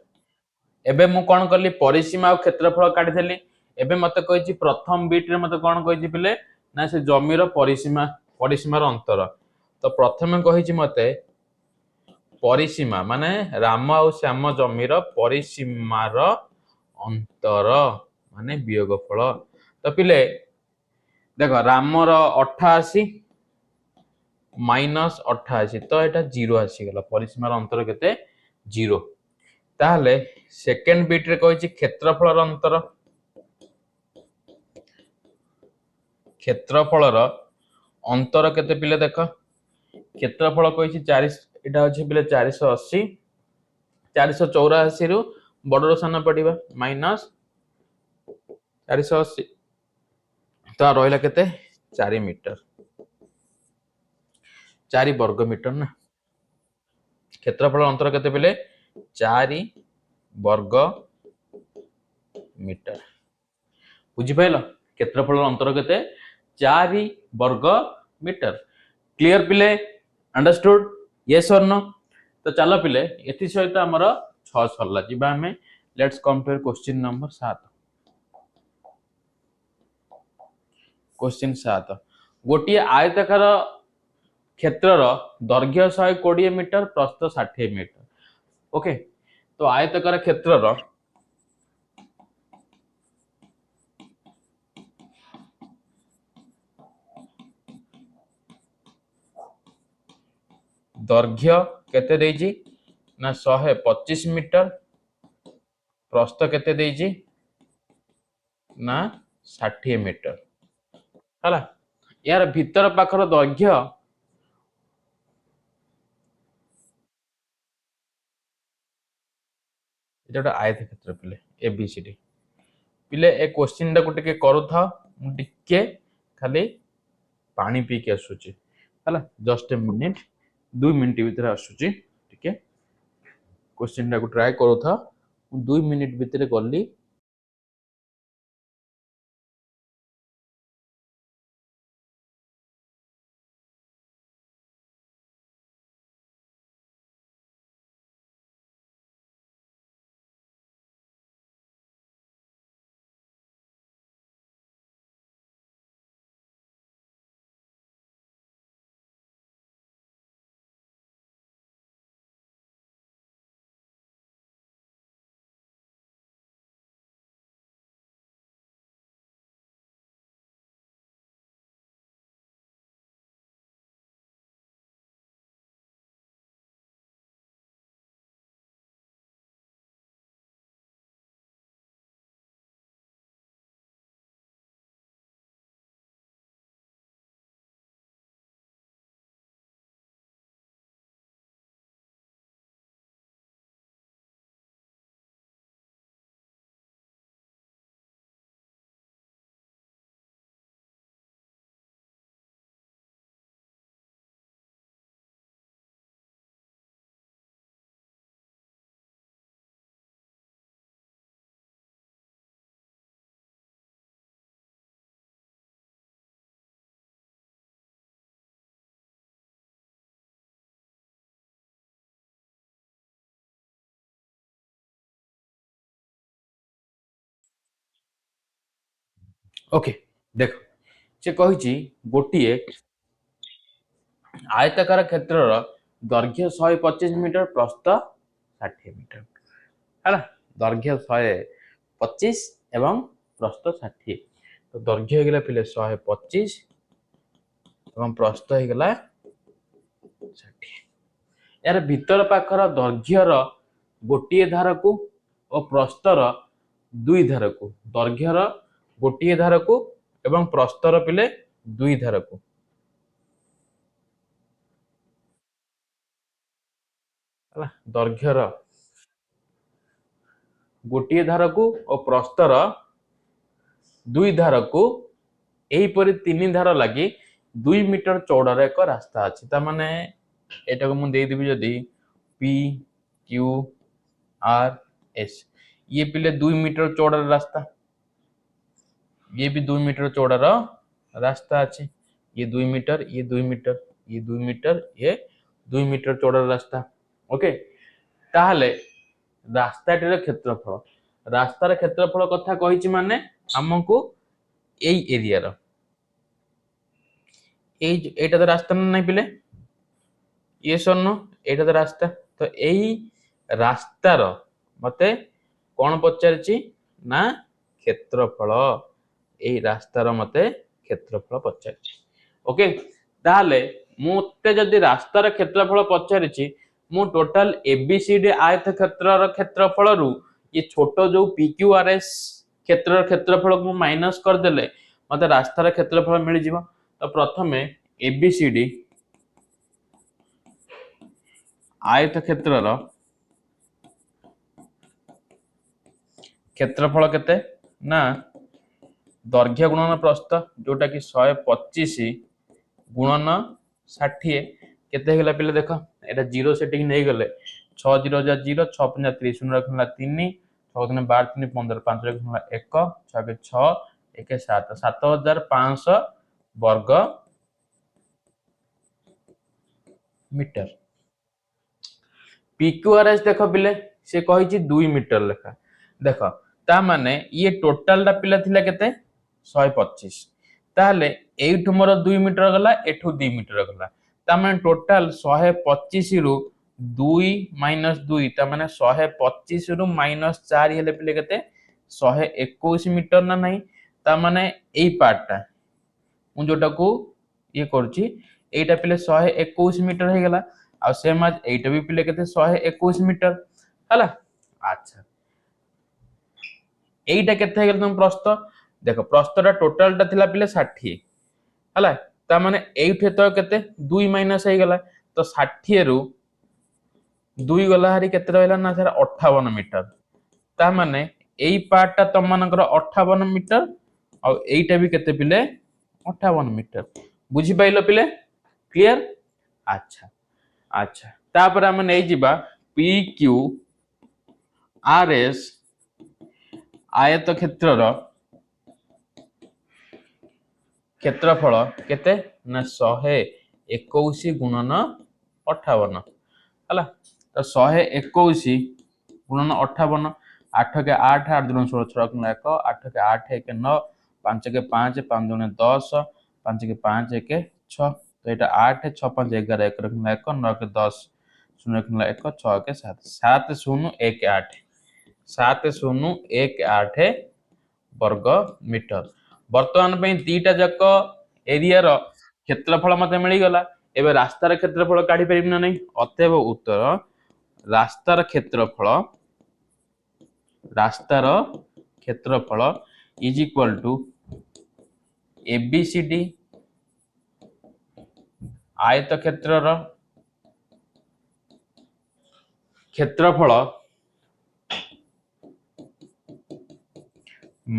एबे मु कोन करली परिसीमा और क्षेत्रफल काढी देली एबे मते कहिछि प्रथम बीट रे मते कोन कहिछि पिले ना से जमीर परिसीमार अंतर तो प्रथमे कहिछि मते परिसीमा माने राम और श्याम जमीर परिसीमार अंतर माने वियोगफल तो पिले देखो रामर 88 माइनस 88 तो एटा 0 आसी गला परिसीमार अंतर केते 0 ताहले सेकेंड बीट रे कहिछि क्षेत्रफल अंतर केते पिले देखो क्षेत्रफल कहिछि 4 एटा अछि पिले 480 484 रु बडरो सान पडिबा माइनस 480 तो रहिला केते 4 मीटर 4 वर्ग मीटर ना क्षेत्रफल अंतर केते पिले 4 वर्ग मीटर बुझी पाइल क्षेत्रफल अंतर केते 4 वर्ग मीटर क्लियर पिले अंडरस्टूड यस और नो तो चलो पिले एथि सहित हमर 6 सरला जिबा हमें let's compare question number 7 question 7 गोटी आयताकार क्षेत्रर दैर्घ्य 120 मीटर प्रस्थ 60 मीटर ओके तो आयताकार क्षेत्रर दैर्घ्य केते देइजी ना 125 मीटर प्रस्थ केते देइजी ना 60 मीटर हला यार भीतर पाखर दैर्घ्य एटा आयत क्षेत्र पिले एबीसीडी पिले ए क्वेश्चन टा को टिके करूथा मु टिके खाली पानी पी के आसुची हला जस्ट ए मिनिट 2 मिनिट भीतर आसुची टिके क्वेश्चन टा को ट्राई करूथा 2 मिनिट भीतर गली ओके देख से कही गोटे आयताकार क्षेत्र दैर्घ्य 125 मीटर प्रस्थ 60 मीटर है दैर्घ्य 125 एवं प्रस्थ 60 तो दैर्घ्य हो गला पिले 125 एवं प्रस्थ हो गला 60 यार भीतर पाखर दैर्घ्यर गोटे धार को और प्रस्तर दुई धार को दैर्घ्यर गोटे धार को एवं प्रस्तर पिले दुई धार को दैर्घ्यर गोटे धार को और प्रस्तर दुई धार को एहीपरि तीन धार लगी 2 मीटर चौड़ार एक रास्ता अच्छी ताने एटा को मुझे देदेवि जदि पी क्यू आर एस ये पिले 2 मीटर चौड़ार रास्ता ये भी 2 मीटर चौड़ार रास्ता अच्छी ये 2 मीटर ये 2 मीटर ये 2 मीटर ये 2 मीटर चौड़ार रास्ता ओके ताहले रास्ताटीर क्षेत्रफल रास्तार क्षेत्रफल कथा कही माने हमको एई एरिया एटा तो रास्ता नहीं पिले ये सर एटा तो रास्ता तो यही रास्तार मते कौन पचारि ना क्षेत्रफल यही रास्तार मते क्षेत्रफल पचारि ओके ताहले मते जदि रास्तार क्षेत्रफल पचारि मु टोटल एबीसीडी आयत क्षेत्रफल रु ये छोट जो पीक्यूआरएस क्षेत्रफल को माइनस करदेले मते रास्तार क्षेत्रफल मिल जिवो तो प्रथमे एबीसीडी आयत क्षेत्रफल केते ना दैर्घ्य गुणन प्रस्थ जोटा कि 125 गुणन 60 केते हेला पिले देखो एटा जीरो सेटिंग नहीं गले 6 0 0 6 5 30 0 रखला 3 6 3 12 3 15 5 रखला 1 6 के 6 1 7 7500 वर्ग मीटर पीक्यूआरएस देख पिले से कही 2 मीटर लेखा देख ता माने ये टोटाल टा पिला थिला केते 125 ताले एठु मोर 2 मीटर गला एठु 2 मीटर गला ता माने टोटाल 125 रु 2 माइनस 2 ता माने 125 रु माइनस 4 हेले पिले केते 121 मीटर ना नहीं ता माने एई पार्ट टा मु जोटा को ये करछि एटा पिले 121 मीटर हे गला आ सेम आज एटा भी पिले केते 121 मीटर हला अच्छा एटा केते हे गला तुम प्रस्थ देखो प्रस्थटा टोटल टा थिला पिले 60 हला ता माने एठे तो केते 2 माइनस हे गला तो 60 रु 2 गला हरी केते रहला ना सर 58 मीटर ता माने एई पार्ट टा तम मानकर 58 मीटर आ एटा भी केते पिले 58 मीटर बुझी पाइलो पिले क्लियर अच्छा अच्छा तापर हम नै जिबा पी क्यू आर एस आयत क्षेत्रर क्षेत्रफल केते ना 121 गुणन 58 हला तो 121 गुणन 58 8 के 8 8 दुन 16 6 1 8 के 8 1 9 5 के 5 5 दुन 10 5 के 5 1 6 तो एटा 8 6 5 11 1 रखना 1 9 के 10 0 रखना 1 6 के 7 7 0 1 8 7 0 1 8 वर्ग मीटर वर्तमान पे दीटा जक एरिया रो क्षेत्रफल मते मिली गला एबे रास्तार क्षेत्रफल काढी परिम ना नहीं अतएव उत्तर रास्तार क्षेत्रफल इज इक्वल टू एबीसीडी आयत क्षेत्रर क्षेत्रफल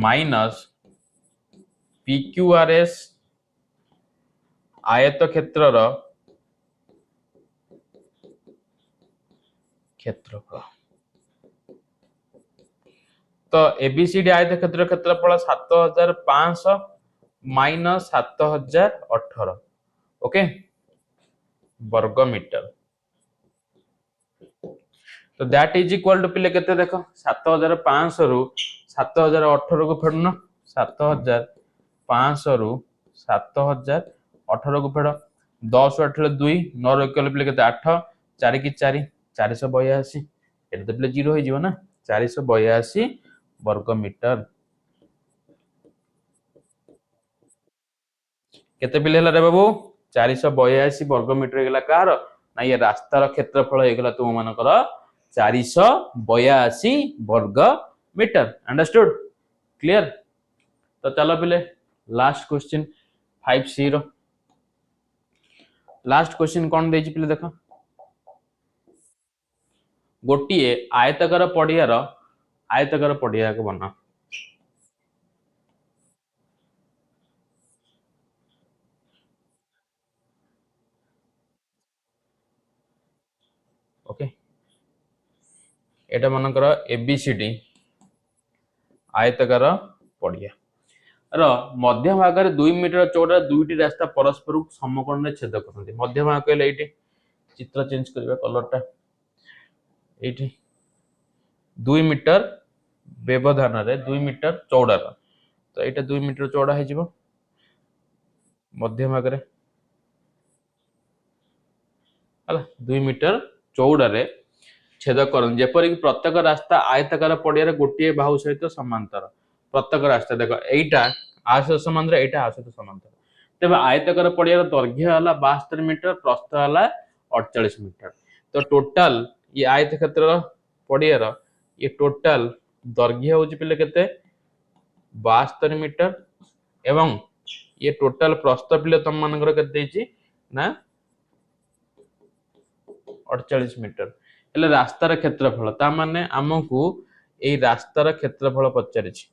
माइनस पीक्यूआरएस आयत क्षेत्रर क्षेत्रफल तो एबीसीडी आयत क्षेत्र क्षेत्रफल 7500 माइनस 7018 ओके वर्ग मीटर तो दैट इज इक्वल टू पिले देखो 7500 रु 7018 को फेडुन 7000 500 रु 7000 18 को फेड़ 10 8 2 9 रखिले पिले केते 8 4 की 4 482 एटा तो पिले 0 हो जीव ना 482 वर्ग मीटर केते पिले हला रे बाबू 482 वर्ग मीटर हेगला कार ना ये रास्तार क्षेत्रफल हेगला तुम मानकर 482 वर्ग मीटर अंडरस्टूड क्लियर तो चलो पिले लास्ट क्वेश्चन 5C रो लास्ट क्वेश्चन कौन देछि पिले देखो गोटिए आयतकार पड़िया को बना ओके एटा मनकर एबीसीडी आयतकार पड़िया र मध्य भाग में 2 मीटर चौड़ा दुईटी रास्ता परस्पर समकोण में छेद करते मध्य भाग कहले ये चित्र चेंज करबा कलरटा ये 2 मीटर व्यवधान रे 2 मीटर चौड़ा तो ये 2 मीटर चौड़ा हो मध्य भाग में 2 मीटर चौड़ा रे छेद करन जेपरिक प्रत्येक रास्ता आयताकार पड़िया गोटे बाहु सहित समांतर प्रत्येक रास्ता देख एटा आ सहित समांतर एटा आ सहित समांतर तेज आयताकार पड़िया दैर्घ्य है 72 मीटर प्रस्थ है 48 मीटर तो टोटाल ये आयत क्षेत्र पड़ियार ये टोटाल दैर्घ्य हूँ पे केते 72 मीटर एवं ये टोटाल प्रस्थ पिले तुम मानकर केते ना 48 मीटर हेले रास्तार क्षेत्रफल ता माने आमको एई रास्तार क्षेत्रफल पचारिछि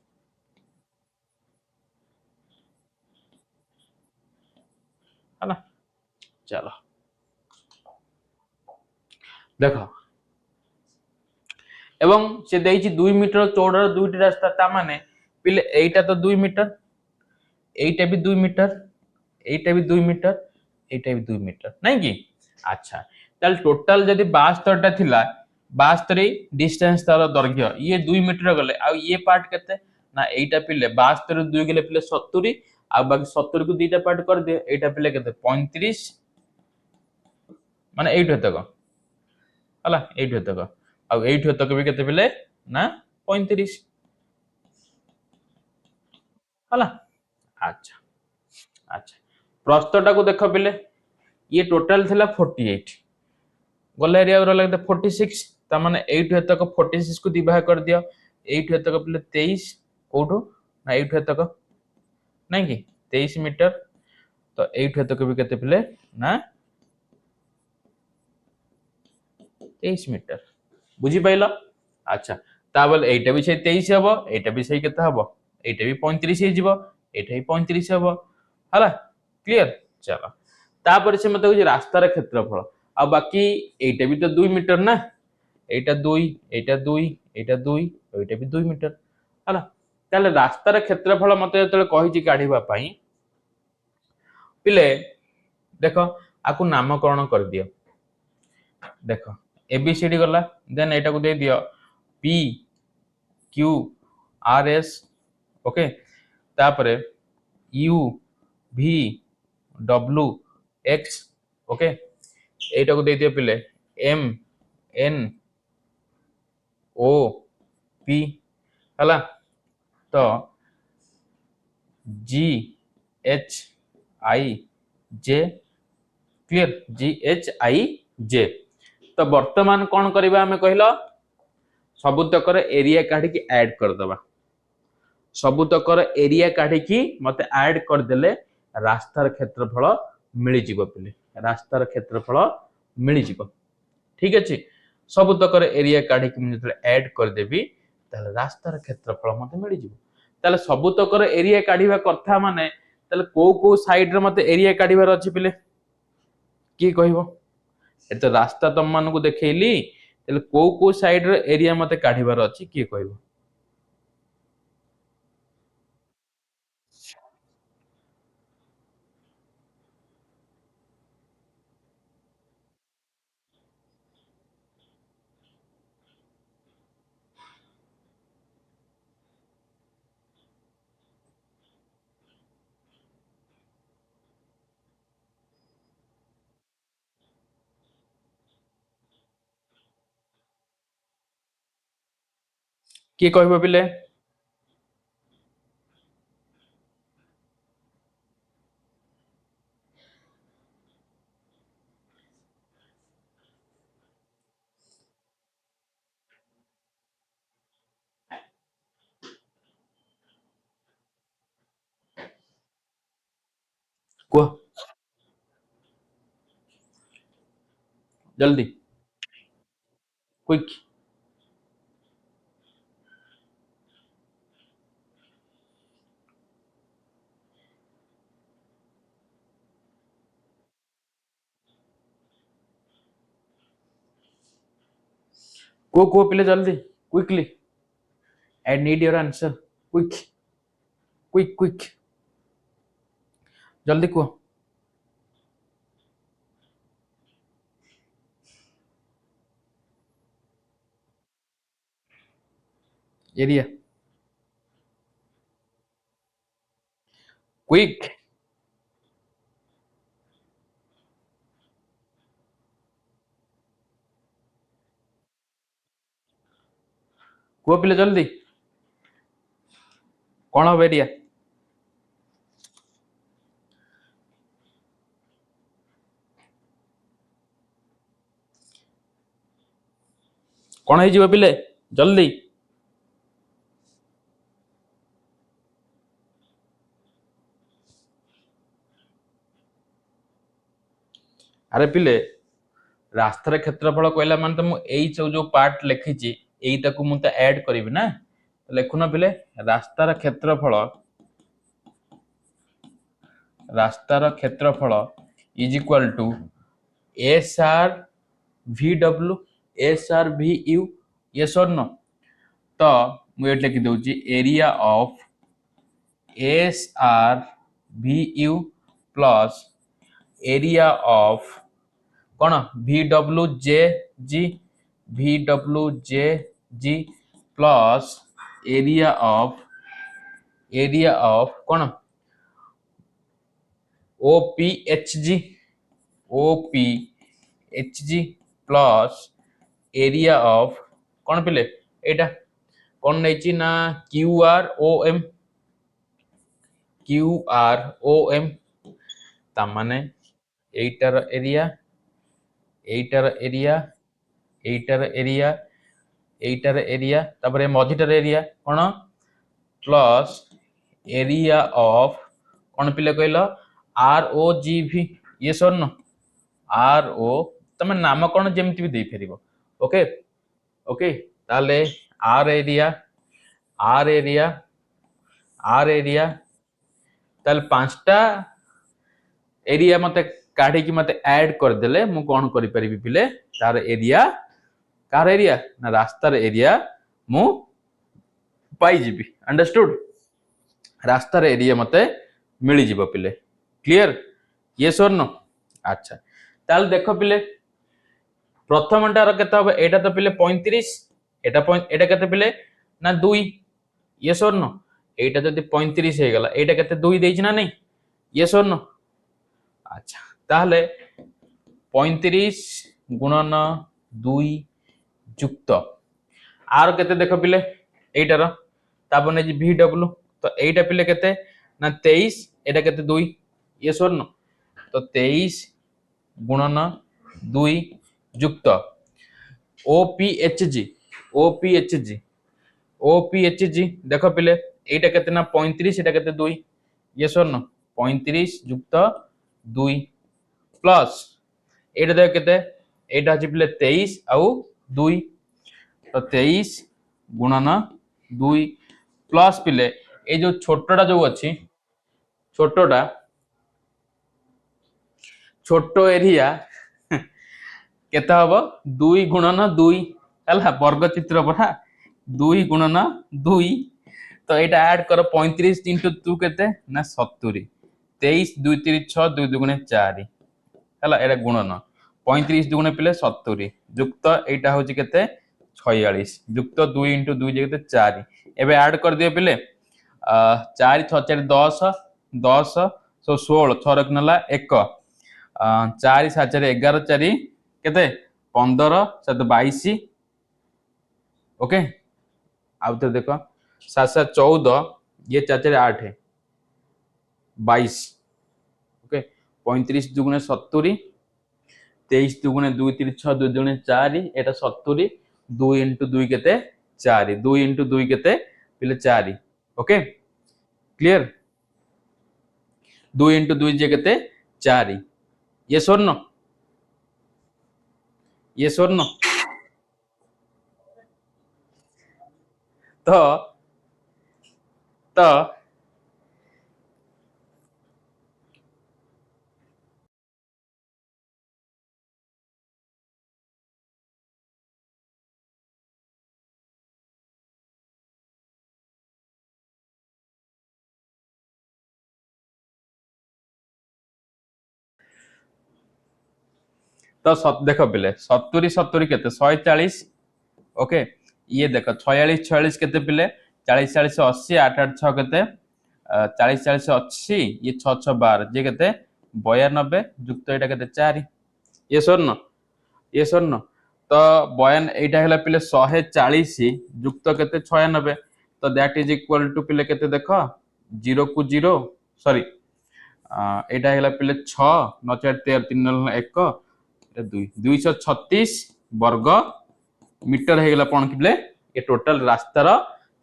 हला चलो देखो एवं से देइछि 2 मीटर चौड़ा दुईटी रास्ता ता माने पिले एइटा तो 2 मीटर एइटा भी 2 मीटर एइटा भी 2 मीटर एइटा भी 2 मीटर नहीं कि अच्छा ताल टोटल जदी 72 टा थिला 72 डिस्टेंस तार दैर्घ्य ये 2 मीटर गले आ ये पार्ट केते ना एइटा पिले 72 रो 2 गले पिले 70 आ बाकी 70 को दीटा पार्ट कर दे एइटा पिले केते 35 माने 8 तक हला 8 तक आ 8 तक भी केते पिले ना 35 हला अच्छा अच्छा प्रस्थटा को देख पिले ये टोटल थिला 48 गला एरिया रहला 46 ता माने 8 तक 46 को दिभाग कर दियो 8 तक पिले 23 कोठो ना 8 तक नहीं कि 23 मीटर तो 8 तक भी केते पिले ना 23 मीटर बुझी पाइल अच्छा ताबल एटा भी से 23 हबो एटा भी सही केते हबो एटा भी 35 हे जिवो एटा भी 35 हबो हला क्लियर चलो तापर से मते हो रास्तार क्षेत्रफल आ बाकी एटा भी तो 2 मीटर ना एटा 2 एटा 2 एटा 2 एटा भी 2 मीटर हला ताले रास्तार क्षेत्रफल मते जतले कहिछि काढिबा पई पिले देखो आकु नामकरण कर दियो देखो एबीसीडी गला देन एटा को दे दियो P Q R S okay तापरे यू भी डब्ल्यू एक्स ओके एटा को दे दियो पिले एम एन ओ पी हला तो G H I J clear G H I J तो वर्तमान कौन करबा हमें कहलो सबुतकर एरिया काढी की ऐड कर दबा सबुतकर एरिया काढी की मते ऐड कर देले रास्तार क्षेत्रफल मिली जिवो पिले रास्तार क्षेत्रफल मिली जिवो ठीक अछि सबुतकर एरिया काढी की म जतले ऐड कर देबी ताले रास्तार क्षेत्रफल मते मिली जिवो ताले सबुतकर एरिया काढीबा कथा माने ताले को साइड रे मते एरिया काढीबार अछि पिले की कहबो ए तो रास्ता तुम मान को देखली को साइड रे एरिया मते काढीबार अछि की कहबो किए कहबो पिले कह जल्दी क्विक को पिले जल्दी quickly I need your answer quick quick quick जल्दी को एरिया क्विक को पिले जल्दी कौन हम एरिया कौन है पिले जल्दी अरे पिले रास्तार क्षेत्रफल कहला मान तो मुझे जो पार्ट लिखी यहीटा को मुझे ऐड करी ना लिखुन पिले रास्तार क्षेत्रफल is equal to S R V W S R V U yes और नो तो मुझे लिखि दूची area of S R V U plus area of कौन V W J G plus area of कौन O P H G plus area of कौन पिले एटा कौन नहीं ना क्यू आर ओ एम तामाने एटार एरिया एटार एरिया एटार एरिया एटार एरिया तापर मझीटार एरिया कौन प्लस एरिया ऑफ कौन पिले कहल आर ओ जी भी ये सर न आर ओ तमें नाम कौन जमी भी दे फेर ओके ओके ताले आर एरिया आर एरिया आर एरिया ताले पांचटा एरिया मते काढ़ी की मते ऐड कर देले मु कौन करि परिबी पिले तार एरिया कार एरिया ना रास्तार एरिया मु पाई जीबी अंडरस्टूड रास्तार एरिया मते मिली जीवो पिले क्लियर यस और नो अच्छा ताल देखो पिले प्रथमटार केते হবে এটা তো পিলে 35 এটা কেতে পিলে না 2 यस और नो এইটা যদি 35 হয়ে গেল এইটা কেতে 2 দেইছি না নাই यस और नो अच्छा তাহলে 35 গুণন 2 যুক্ত আর কেতে দেখো পিলে এইটার তারপর নেই ভি ডব্লিউ তো এইটা পিলে কেতে না 23 এটা কেতে 2 यस और नो तो 23 गुणन 2 যুক্ত ओपीएचजी ओपीएचजी ओपीएचजी देखो पिले এইটা কেতে না 35 এটা কেতে 2 यस और नो 35 যুক্ত 2 प्लस এইটা দেখো কেতে এইটা আছে পিলে 23 আউ 2 तो 23 गुणन 2 प्लस पिले এই যে ছোটটা जो আছে ছোটটা ছোট एरिया केता हबो 2 गुणन 2 हला वर्ग चित्र पठा 2 गुणन 2 तो एटा ऐड कर 35 into 2 केते ना 70 23 2 3 6 2 दुगुणे 4 हला एटा गुणन 35 दुगुणे पिले 70 युक्त एटा होची केते 46 युक्त 2 into 2 जे केते 4 एबे ऐड कर दियो पिले 4 6 4 10 10 सो 16 6 रख नला 1 4 7 11 4 केते 15 7 22 ओके आउ थे देख 7 7 14 ये 4 4 8 22 ओके 35 दुगुणे 70 23 दुगुणे 2 3 6 2 दुगुणे 4 एटा 70 2 इंटू 2 केते 4 2 इंटू 2 केते पिले 4 ओके क्लियर 2 इंटू 2 जे केते 4 ये सोर ये सोर तो तो देख पिले 70 70 केते 140 ओके ये देख 46 46 केते पिले 40 40 80 8 8 6 केते 40 40 80 ये 6 6 12 जे केते 92 जुक्त एटा केते 4 ये स्वर्ण ये स्वर्ण तो बयान एटा हला पिले 140 जुक्त केते 96 तो दैट इज इक्वल टू पिले केते देखो 0 को 0 सॉरी एटा हला पिले 6 9 4 13 3 9 1 2 236 वर्ग मीटर हो गला कौन कि ये टोटल रास्तार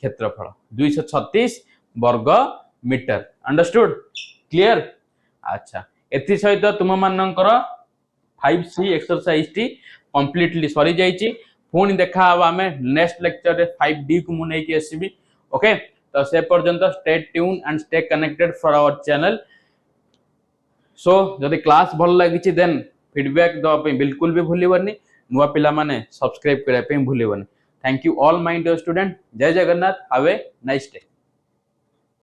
क्षेत्रफल 236 वर्ग मीटर अंडरस्टूड क्लियर अच्छा एथि सहित तुम मानकर 5C एक्सरसाइज टी कंप्लीटली सरी जाइए पुणी देखा आम नेक्स्ट लेक्चर रे 5D को मुझे नहीं आसबि ओके तो से पर्यंत stay tune and stay connected for our channel so जदि क्लास भल लगी देन फीडबैक दवाई बिल्कुल भी भूलनी नुआ पिला माने सब्सक्राइब करने भूलनी thank you all my dear student Jai Jagannath have a nice day.